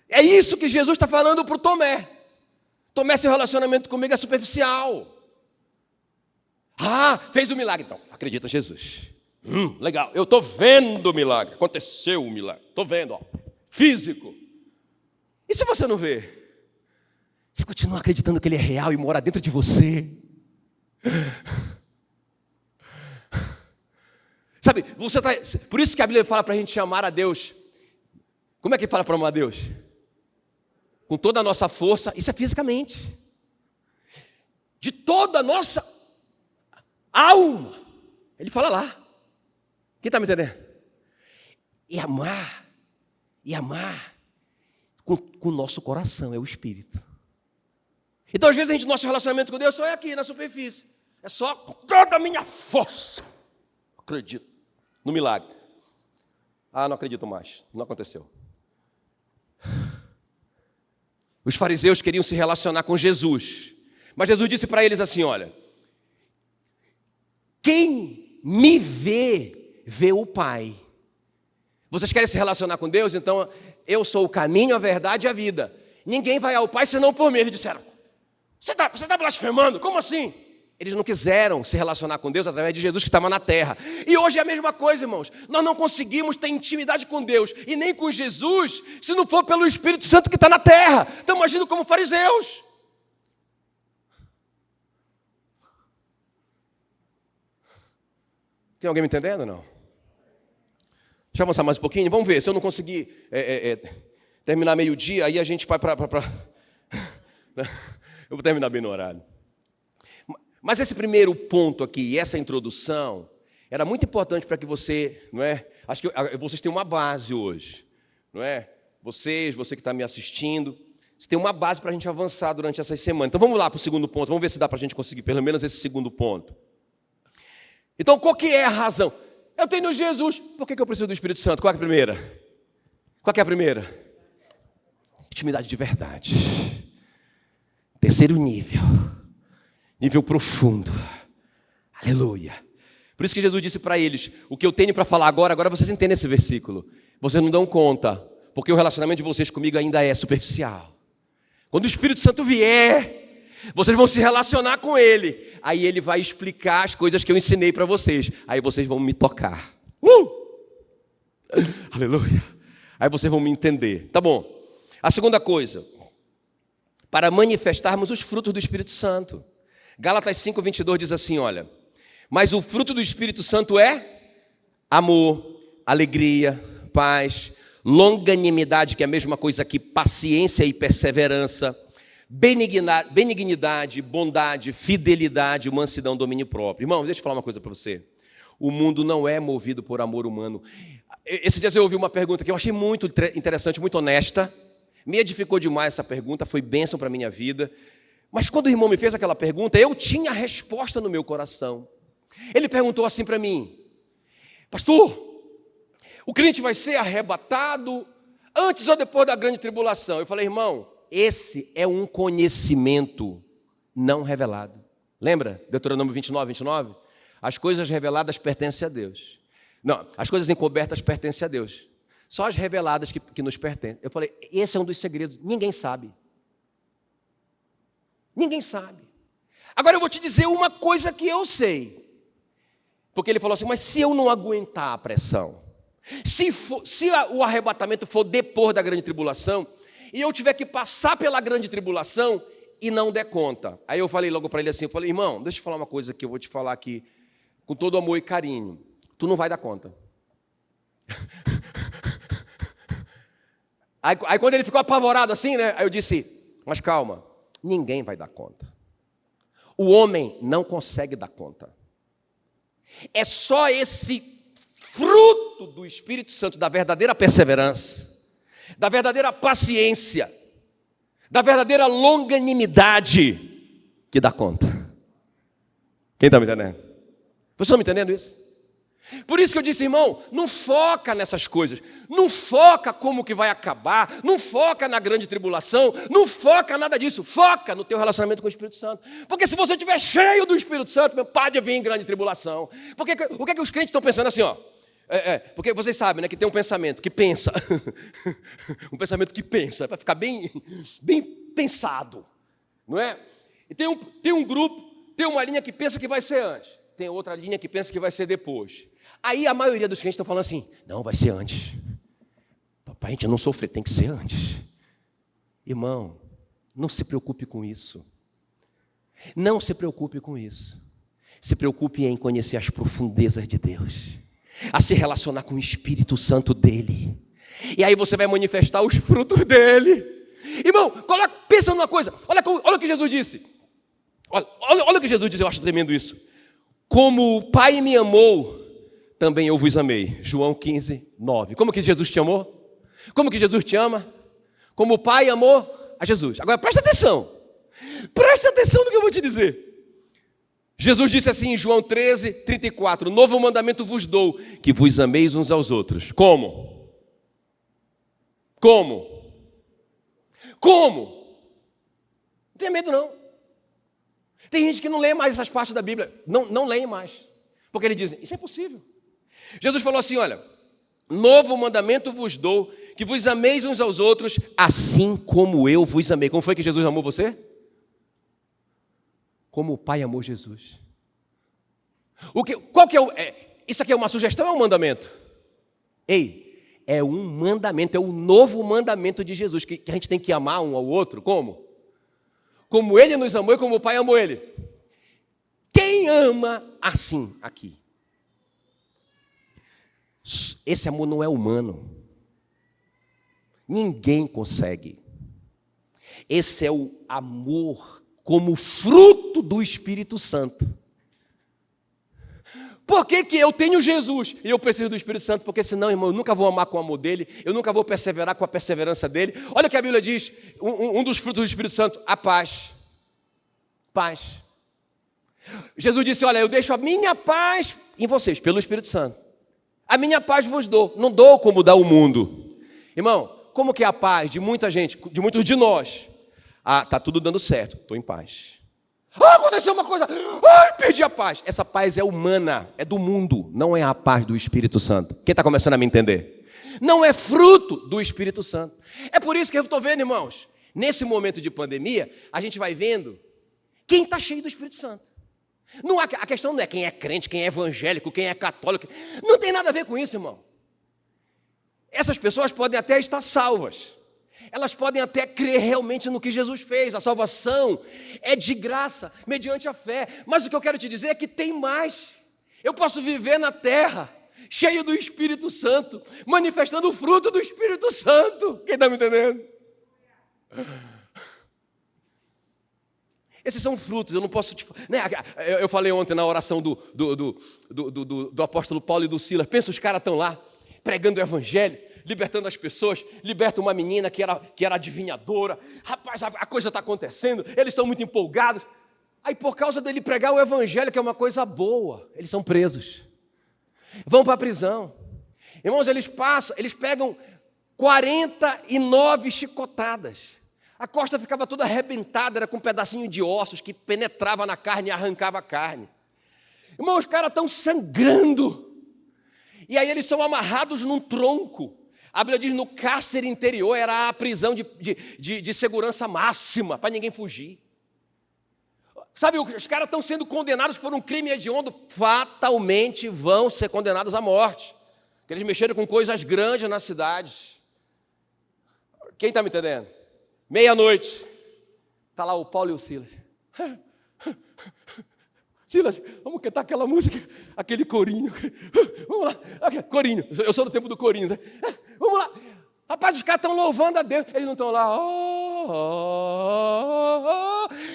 É isso que Jesus está falando para o Tomé. Tomé, seu relacionamento comigo é superficial. Fez o milagre, então, acredita em Jesus. Legal, eu estou vendo o milagre, aconteceu o milagre, estou vendo, físico. E se você não vê? Você continua acreditando que ele é real e mora dentro de você? Sabe, por isso que a Bíblia fala para a gente amar a Deus. Como é que fala para amar a Deus? Com toda a nossa força, isso é fisicamente. De toda a nossa alma. Ele fala lá. Quem está me entendendo? E amar com o nosso coração, é o Espírito. Então, às vezes, nosso relacionamento com Deus só é aqui, na superfície. É só com toda a minha força. Acredito no milagre. Não acredito mais, não aconteceu. Os fariseus queriam se relacionar com Jesus. Mas Jesus disse para eles assim, olha, quem me vê o Pai. Vocês querem se relacionar com Deus? Então, eu sou o caminho, a verdade e a vida. Ninguém vai ao Pai senão por mim. Eles disseram, você está blasfemando? Como assim? Eles não quiseram se relacionar com Deus através de Jesus que estava na terra. E hoje é a mesma coisa, irmãos. Nós não conseguimos ter intimidade com Deus e nem com Jesus se não for pelo Espírito Santo que está na terra. Estamos agindo como fariseus. Tem alguém me entendendo ou não? Deixa eu avançar mais um pouquinho. Vamos ver, se eu não conseguir terminar meio-dia, aí a gente vai para... Eu vou terminar bem no horário. Mas esse primeiro ponto aqui, essa introdução, era muito importante para que você, não é? Acho que vocês têm uma base hoje, não é? Você que está me assistindo, você tem uma base para a gente avançar durante essas semanas. Então vamos lá para o segundo ponto, vamos ver se dá para a gente conseguir pelo menos esse segundo ponto. Então qual que é a razão? Eu tenho Jesus, por que eu preciso do Espírito Santo? Qual é a primeira? Qual que é a primeira? Intimidade de verdade. Terceiro nível profundo. Aleluia. Por isso que Jesus disse para eles, o que eu tenho para falar agora vocês entendem esse versículo. Vocês não dão conta, porque o relacionamento de vocês comigo ainda é superficial. Quando o Espírito Santo vier, vocês vão se relacionar com Ele. Aí Ele vai explicar as coisas que eu ensinei para vocês. Aí vocês vão me tocar. Aleluia. Aí vocês vão me entender. Tá bom. A segunda coisa, para manifestarmos os frutos do Espírito Santo. Gálatas 5:22 diz assim, olha, mas o fruto do Espírito Santo é amor, alegria, paz, longanimidade, que é a mesma coisa que paciência e perseverança, benignidade, bondade, fidelidade, mansidão, domínio próprio. Irmão, deixa eu falar uma coisa para você. O mundo não é movido por amor humano. Esses dias eu ouvi uma pergunta que eu achei muito interessante, muito honesta. Me edificou demais essa pergunta, foi bênção para a minha vida. Mas quando o irmão me fez aquela pergunta, eu tinha a resposta no meu coração. Ele perguntou assim para mim, pastor, o crente vai ser arrebatado antes ou depois da grande tribulação? Eu falei, irmão, esse é um conhecimento não revelado. Lembra? Deuteronômio 29:29? As coisas reveladas pertencem a Deus. Não, as coisas encobertas pertencem a Deus. Só as reveladas que nos pertencem. Eu falei, esse é um dos segredos. Ninguém sabe. Ninguém sabe. Agora eu vou te dizer uma coisa que eu sei. Porque ele falou assim, mas se eu não aguentar a pressão, se o arrebatamento for depois da grande tribulação, e eu tiver que passar pela grande tribulação e não der conta. Aí eu falei logo para ele assim, eu falei, irmão, deixa eu falar uma coisa que eu vou te falar aqui, com todo amor e carinho. Tu não vai dar conta. Aí quando ele ficou apavorado assim, né? Aí eu disse, mas calma, ninguém vai dar conta. O homem não consegue dar conta. É só esse fruto do Espírito Santo, da verdadeira perseverança, da verdadeira paciência, da verdadeira longanimidade, que dá conta. Quem está me entendendo? Vocês estão me entendendo isso? Por isso que eu disse, irmão, não foca nessas coisas, não foca como que vai acabar, não foca na grande tribulação, não foca nada disso, foca no teu relacionamento com o Espírito Santo. Porque se você estiver cheio do Espírito Santo, meu, pode vir em grande tribulação. Porque o que é que os crentes estão pensando assim, ó? Porque vocês sabem, né, que tem um pensamento que pensa, um pensamento que pensa, para ficar bem pensado, não é? E tem um grupo, tem uma linha que pensa que vai ser antes, tem outra linha que pensa que vai ser depois. Aí a maioria dos crentes estão falando assim, não, vai ser antes. Para a gente não sofrer, tem que ser antes. Irmão, não se preocupe com isso. Não se preocupe com isso. Se preocupe em conhecer as profundezas de Deus, a se relacionar com o Espírito Santo dele. E aí você vai manifestar os frutos dele. Irmão, pensa numa coisa, olha o que Jesus disse. Olha o que Jesus disse, eu acho tremendo isso. Como o Pai me amou, também eu vos amei. João 15:9. Como que Jesus te amou? Como que Jesus te ama? Como o Pai amou a Jesus. Agora presta atenção. Presta atenção no que eu vou te dizer. Jesus disse assim em João 13:34. Novo mandamento vos dou, que vos ameis uns aos outros. Como? Como? Como? Não tenha medo não. Tem gente que não lê mais essas partes da Bíblia. Não leem mais. Porque eles dizem, isso é possível. Jesus falou assim, olha, novo mandamento vos dou, que vos ameis uns aos outros, assim como eu vos amei. Como foi que Jesus amou você? Como o Pai amou Jesus. Qual que isso aqui é uma sugestão ou é um mandamento? Ei, é um mandamento, é o novo mandamento de Jesus, que a gente tem que amar um ao outro. Como? Como Ele nos amou e como o Pai amou Ele. Quem ama assim aqui? Esse amor não é humano. Ninguém consegue. Esse é o amor como fruto do Espírito Santo. Por que que eu tenho Jesus e eu preciso do Espírito Santo? Porque senão, irmão, eu nunca vou amar com o amor dele, eu nunca vou perseverar com a perseverança dele. Olha o que a Bíblia diz, um dos frutos do Espírito Santo, a paz. Paz. Jesus disse, olha, eu deixo a minha paz em vocês, pelo Espírito Santo. A minha paz vos dou, não dou como dá o mundo. Irmão, como que é a paz de muita gente, de muitos de nós? Ah, está tudo dando certo, estou em paz. Ah, aconteceu uma coisa, ai, perdi a paz. Essa paz é humana, é do mundo, não é a paz do Espírito Santo. Quem está começando a me entender? Não é fruto do Espírito Santo. É por isso que eu estou vendo, irmãos, nesse momento de pandemia, a gente vai vendo quem está cheio do Espírito Santo. Não, a questão não é quem é crente, quem é evangélico, quem é católico. Não tem nada a ver com isso, irmão. Essas pessoas podem até estar salvas. Elas podem até crer realmente no que Jesus fez. A salvação é de graça, mediante a fé. Mas o que eu quero te dizer é que tem mais. Eu posso viver na terra, cheio do Espírito Santo, manifestando o fruto do Espírito Santo. Quem está me entendendo? Esses são frutos, eu não posso te... Né? Eu falei ontem na oração do apóstolo Paulo e do Silas. Pensa, os caras estão lá, pregando o evangelho, libertando as pessoas, liberta uma menina que era adivinhadora. Rapaz, a coisa está acontecendo, eles estão muito empolgados. Aí, por causa dele pregar o evangelho, que é uma coisa boa, eles são presos. Vão para a prisão. Irmãos, eles pegam 49 chicotadas. A costa ficava toda arrebentada, era com um pedacinho de ossos que penetrava na carne e arrancava a carne. Irmãos, os caras estão sangrando. E aí eles são amarrados num tronco. A Bíblia diz, no cárcere interior era a prisão de segurança máxima, para ninguém fugir. Sabe, os caras estão sendo condenados por um crime hediondo, fatalmente vão ser condenados à morte. Porque eles mexeram com coisas grandes nas cidades. Quem está me entendendo? Meia-noite, está lá o Paulo e o Silas. Silas, vamos cantar aquela música, aquele corinho. Vamos lá, corinho, eu sou do tempo do corinho. Né? Vamos lá. Rapaz, os caras estão louvando a Deus, eles não estão lá.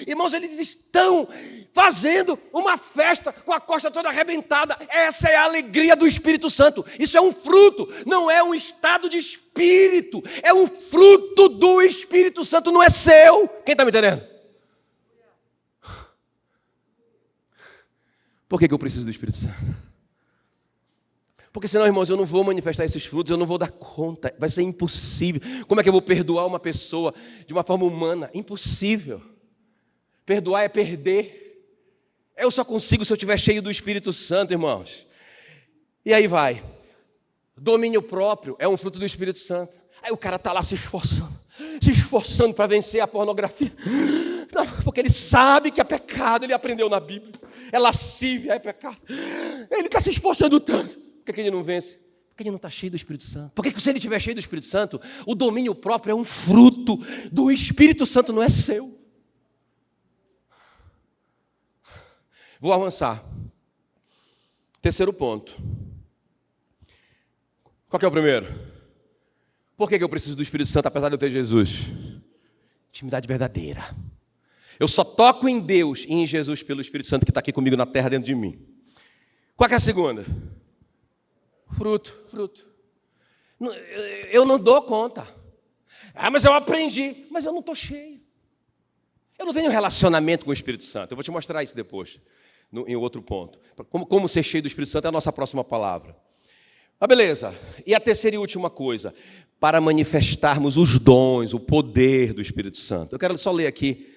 Irmãos, eles estão fazendo uma festa com a costa toda arrebentada. Essa é a alegria do Espírito Santo. Isso é um fruto, não é um estado de espírito. É um fruto do Espírito Santo, não é seu. Quem está me entendendo? Por que eu preciso do Espírito Santo? Porque senão, irmãos, eu não vou manifestar esses frutos, eu não vou dar conta, vai ser impossível. Como é que eu vou perdoar uma pessoa de uma forma humana? Impossível. Perdoar é perder. Eu só consigo se eu estiver cheio do Espírito Santo, irmãos. E aí vai. Domínio próprio é um fruto do Espírito Santo. Aí o cara está lá se esforçando para vencer a pornografia. Porque ele sabe que é pecado, ele aprendeu na Bíblia. É lascívia, é pecado. Ele está se esforçando tanto. Por que ele não vence? Porque ele não está cheio do Espírito Santo. Porque se ele estiver cheio do Espírito Santo, o domínio próprio é um fruto do Espírito Santo, não é seu. Vou avançar. Terceiro ponto. Qual que é o primeiro? Por que eu preciso do Espírito Santo, apesar de eu ter Jesus? Intimidade verdadeira. Eu só toco em Deus e em Jesus pelo Espírito Santo que está aqui comigo na terra, dentro de mim. Qual que é a segunda? Fruto. Eu não dou conta. Ah, mas eu aprendi. Mas eu não estou cheio. Eu não tenho relacionamento com o Espírito Santo. Eu vou te mostrar isso depois, em outro ponto. Como ser cheio do Espírito Santo é a nossa próxima palavra. Mas beleza. E a terceira e última coisa. Para manifestarmos os dons, o poder do Espírito Santo. Eu quero só ler aqui.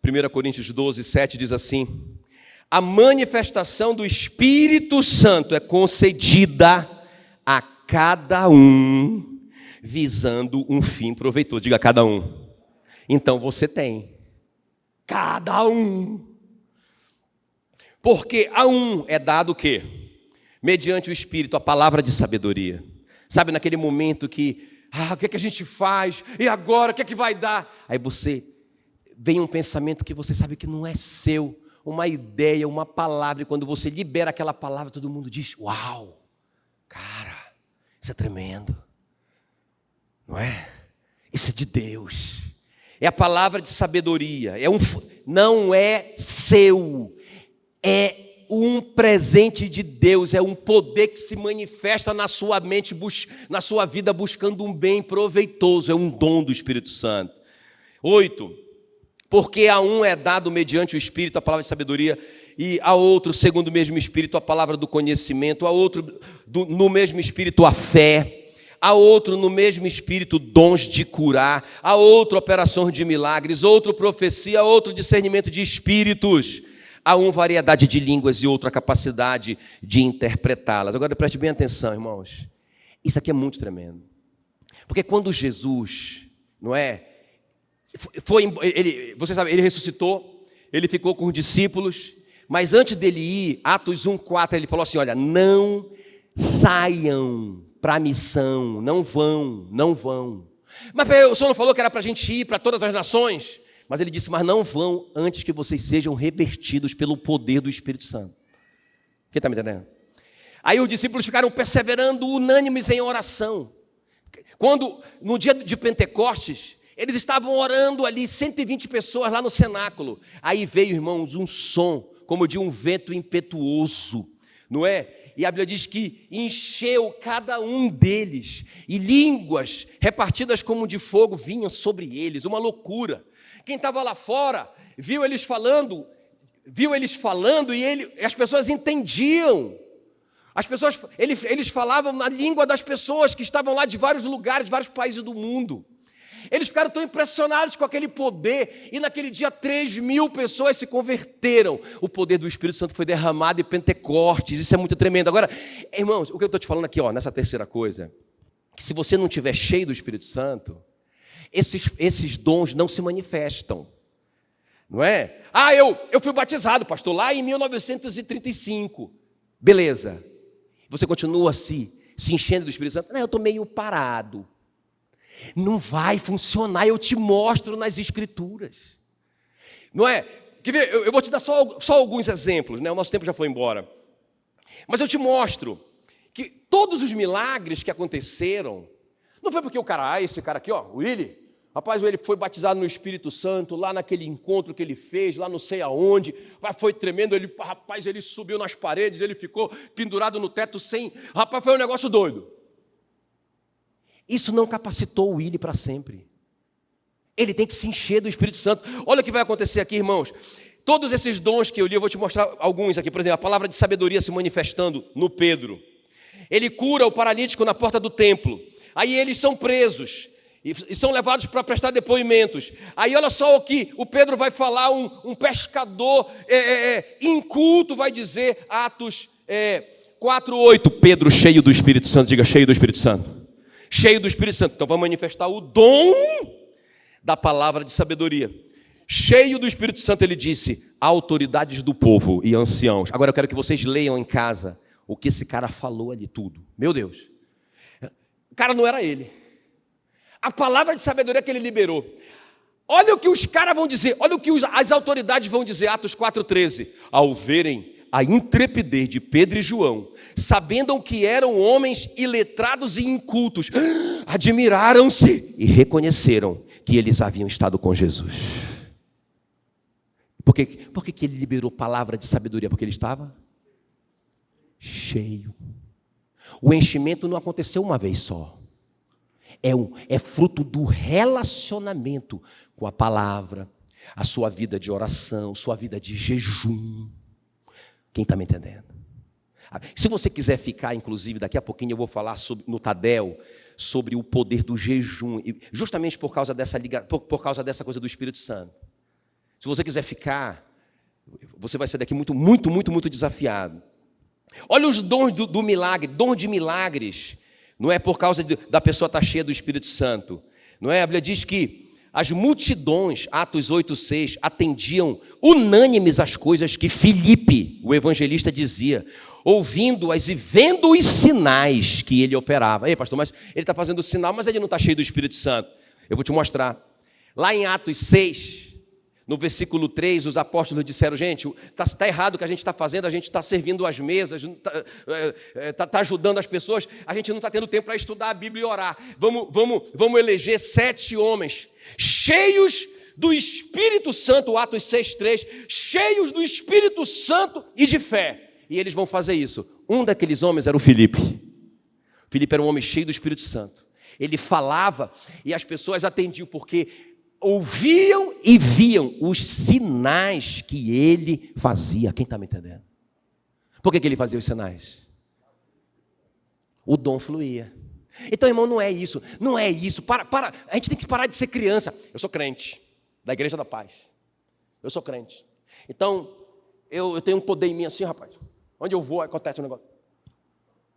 1 Coríntios 12, 7 diz assim: a manifestação do Espírito Santo é concedida a cada um, visando um fim proveitoso. Diga cada um. Então você tem. Cada um. Porque a um é dado o quê? Mediante o Espírito, a palavra de sabedoria. Sabe, naquele momento que, o que é que a gente faz? E agora, o que é que vai dar? Aí vem um pensamento que você sabe que não é seu, uma ideia, uma palavra, e quando você libera aquela palavra, todo mundo diz, uau, cara, Isso é tremendo, não é? Isso é de Deus. É a palavra de sabedoria. Não é seu, é um presente de Deus, é um poder que se manifesta na sua mente, na sua vida, buscando um bem proveitoso, é um dom do Espírito Santo. 8, porque a um é dado mediante o Espírito a palavra de sabedoria, e a outro, segundo o mesmo Espírito, a palavra do conhecimento, a outro, no mesmo Espírito, a fé, a outro, no mesmo Espírito, dons de curar, a outro, operações de milagres, outro, profecia, a outro, discernimento de espíritos, a um, variedade de línguas e outra, capacidade de interpretá-las. Agora, preste bem atenção, irmãos. Isso aqui é muito tremendo. Porque quando Jesus, não é? Você sabe, ele ressuscitou, ele ficou com os discípulos, mas antes dele ir, Atos 1:4, ele falou assim, olha, não saiam para a missão, não vão. Mas o Senhor não falou que era para a gente ir para todas as nações? Mas ele disse, mas não vão antes que vocês sejam revertidos pelo poder do Espírito Santo. Quem está me entendendo? Aí os discípulos ficaram perseverando unânimes em oração. Quando, no dia de Pentecostes, eles estavam orando ali, 120 pessoas lá no cenáculo. Aí veio, irmãos, um som, como de um vento impetuoso, não é? E a Bíblia diz que encheu cada um deles, e línguas repartidas como de fogo vinham sobre eles, uma loucura. Quem estava lá fora viu eles falando e as pessoas entendiam. Eles falavam na língua das pessoas que estavam lá de vários lugares, de vários países do mundo. Eles ficaram tão impressionados com aquele poder, e naquele dia 3.000 pessoas se converteram. O poder do Espírito Santo foi derramado em Pentecostes, isso é muito tremendo. Agora, irmãos, o que eu estou te falando aqui, nessa terceira coisa, que se você não estiver cheio do Espírito Santo, esses dons não se manifestam, não é? Eu fui batizado, pastor, lá em 1935, beleza. Você continua se enchendo do Espírito Santo? Não, eu estou meio parado. Não vai funcionar, eu te mostro nas Escrituras, não é? Quer ver? Eu vou te dar só alguns exemplos, né? O nosso tempo já foi embora, mas eu te mostro que todos os milagres que aconteceram, não foi porque esse cara aqui, o Willy, rapaz, ele foi batizado no Espírito Santo, lá naquele encontro que ele fez, lá não sei aonde, foi tremendo, ele subiu nas paredes, ele ficou pendurado no teto rapaz, foi um negócio doido. Isso não capacitou o Willy para sempre. Ele tem que se encher do Espírito Santo. Olha o que vai acontecer aqui, irmãos. Todos esses dons que eu li, eu vou te mostrar alguns aqui. Por exemplo, a palavra de sabedoria se manifestando no Pedro. Ele cura o paralítico na porta do templo. Aí eles são presos e são levados para prestar depoimentos. Aí olha só o que o Pedro vai falar, um pescador inculto vai dizer, Atos 4:8. Pedro cheio do Espírito Santo, diga cheio do Espírito Santo. Cheio do Espírito Santo, então vai manifestar o dom da palavra de sabedoria. Cheio do Espírito Santo, ele disse, autoridades do povo e anciãos. Agora eu quero que vocês leiam em casa o que esse cara falou ali tudo. Meu Deus, o cara não era ele. A palavra de sabedoria que ele liberou. Olha o que os caras vão dizer, olha o que as autoridades vão dizer, Atos 4:13. Ao verem a intrepidez de Pedro e João, sabendo que eram homens iletrados e incultos, admiraram-se e reconheceram que eles haviam estado com Jesus. Por que ele liberou palavra de sabedoria? Porque ele estava cheio. O enchimento não aconteceu uma vez só. É fruto do relacionamento com a palavra, a sua vida de oração, sua vida de jejum. Quem está me entendendo? Se você quiser ficar, inclusive, daqui a pouquinho eu vou falar no Tadel, sobre o poder do jejum, justamente por causa dessa coisa do Espírito Santo. Se você quiser ficar, você vai sair daqui muito, muito, muito, muito desafiado. Olha os dons do milagre, dom de milagres, não é por causa da pessoa estar cheia do Espírito Santo, não é? A Bíblia diz que as multidões, Atos 8:6, atendiam unânimes às coisas que Filipe, o evangelista, dizia, ouvindo-as e vendo os sinais que ele operava. Ei, pastor, mas ele está fazendo sinal, mas ele não está cheio do Espírito Santo. Eu vou te mostrar. Lá em Atos 6, No versículo 3, os apóstolos disseram, gente, está errado o que a gente está fazendo, a gente está servindo as mesas, está ajudando as pessoas, a gente não está tendo tempo para estudar a Bíblia e orar. Vamos eleger 7 homens cheios do Espírito Santo, Atos 6:3, cheios do Espírito Santo e de fé. E eles vão fazer isso. Um daqueles homens era o Filipe. Filipe era um homem cheio do Espírito Santo. Ele falava e as pessoas atendiam, porque ouviam e viam os sinais que ele fazia. Quem está me entendendo? Por que ele fazia os sinais? O dom fluía. Então, irmão, não é isso. Não é isso. A gente tem que parar de ser criança. Eu sou crente da Igreja da Paz. Eu sou crente. Então, eu tenho um poder em mim assim, rapaz. Onde eu vou, acontece um negócio.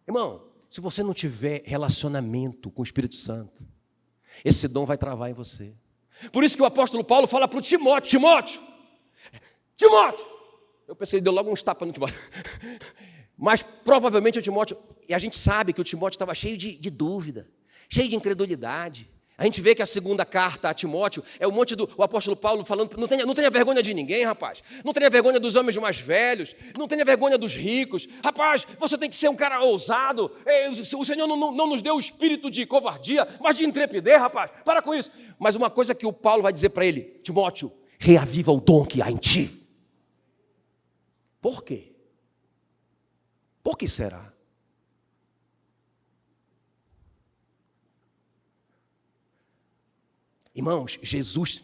Irmão, se você não tiver relacionamento com o Espírito Santo, esse dom vai travar em você. Por isso que o apóstolo Paulo fala para o Timóteo, Timóteo! Eu pensei, deu logo uns tapas no Timóteo. Mas provavelmente o Timóteo, e a gente sabe que o Timóteo estava cheio de dúvida, cheio de incredulidade. A gente vê que a segunda carta a Timóteo é um monte do apóstolo Paulo falando, não tenha vergonha de ninguém, rapaz. Não tenha vergonha dos homens mais velhos. Não tenha vergonha dos ricos. Rapaz, você tem que ser um cara ousado. O Senhor não nos deu o espírito de covardia, mas de intrepidez, rapaz. Para com isso. Mas uma coisa que o Paulo vai dizer para ele, Timóteo, reaviva o dom que há em ti. Por quê? Por que será? Irmãos, Jesus,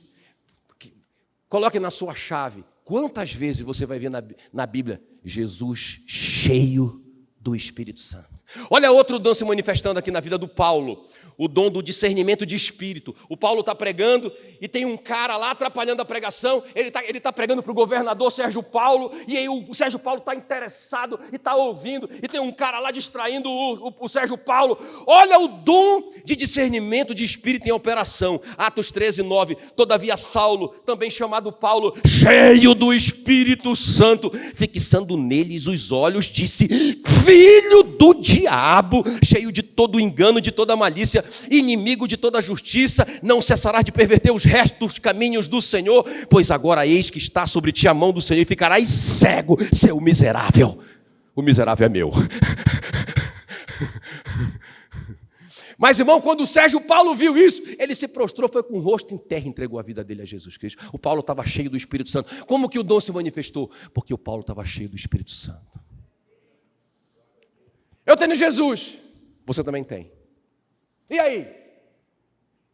coloque na sua chave, quantas vezes você vai ver na Bíblia, Jesus cheio do Espírito Santo. Olha outro dom se manifestando aqui na vida do Paulo, o dom do discernimento de espírito. O Paulo está pregando e tem um cara lá atrapalhando a pregação, ele tá pregando para o governador Sérgio Paulo, e aí o Sérgio Paulo está interessado e está ouvindo, e tem um cara lá distraindo o Sérgio Paulo. Olha o dom de discernimento de espírito em operação. Atos 13:9, todavia Saulo, também chamado Paulo, cheio do Espírito Santo, fixando neles os olhos, disse, filho do diabo, cheio de todo engano, de toda malícia, inimigo de toda justiça, não cessarás de perverter os restos dos caminhos do Senhor, pois agora eis que está sobre ti a mão do Senhor e ficarás cego, seu miserável. O miserável é meu. Mas, irmão, quando o Sérgio Paulo viu isso, ele se prostrou, foi com o rosto em terra e entregou a vida dele a Jesus Cristo. O Paulo estava cheio do Espírito Santo. Como que o dom se manifestou? Porque o Paulo estava cheio do Espírito Santo. Eu tenho Jesus, você também tem. E aí?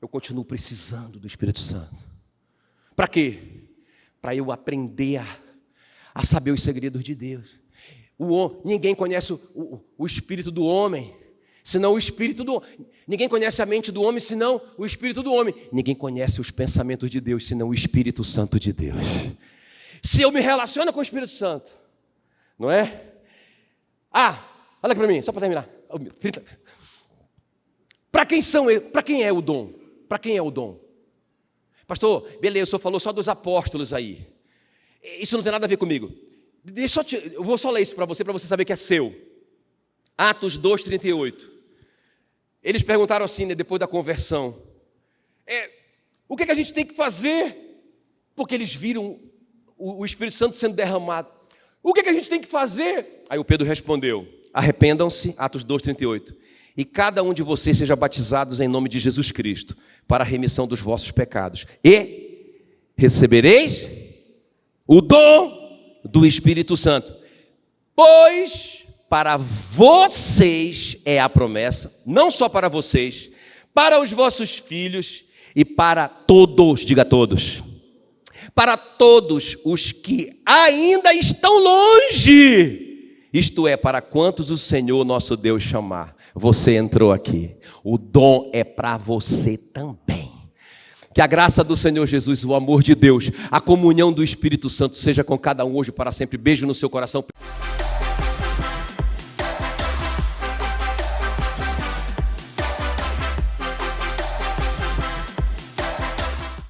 Eu continuo precisando do Espírito Santo. Para quê? Para eu aprender a saber os segredos de Deus. Ninguém conhece o espírito do homem, senão o espírito do homem. Ninguém conhece a mente do homem, senão o espírito do homem. Ninguém conhece os pensamentos de Deus, senão o Espírito Santo de Deus. Se eu me relaciono com o Espírito Santo, não é? Olha aqui para mim, só para terminar. Para quem é o dom? Para quem é o dom? Pastor, beleza, o senhor falou só dos apóstolos aí. Isso não tem nada a ver comigo. Eu vou só ler isso para você saber que é seu. Atos 2:38. Eles perguntaram assim, né, depois da conversão. O que a gente tem que fazer? Porque eles viram o Espírito Santo sendo derramado. O que a gente tem que fazer? Aí o Pedro respondeu, arrependam-se, Atos 2:38. E cada um de vocês seja batizados em nome de Jesus Cristo, para a remissão dos vossos pecados. E recebereis o dom do Espírito Santo. Pois para vocês é a promessa, não só para vocês, para os vossos filhos e para todos, diga todos, para todos os que ainda estão longe. Isto é, para quantos o Senhor nosso Deus chamar. Você entrou aqui. O dom é para você também. Que a graça do Senhor Jesus, o amor de Deus, a comunhão do Espírito Santo seja com cada um hoje para sempre. Beijo no seu coração.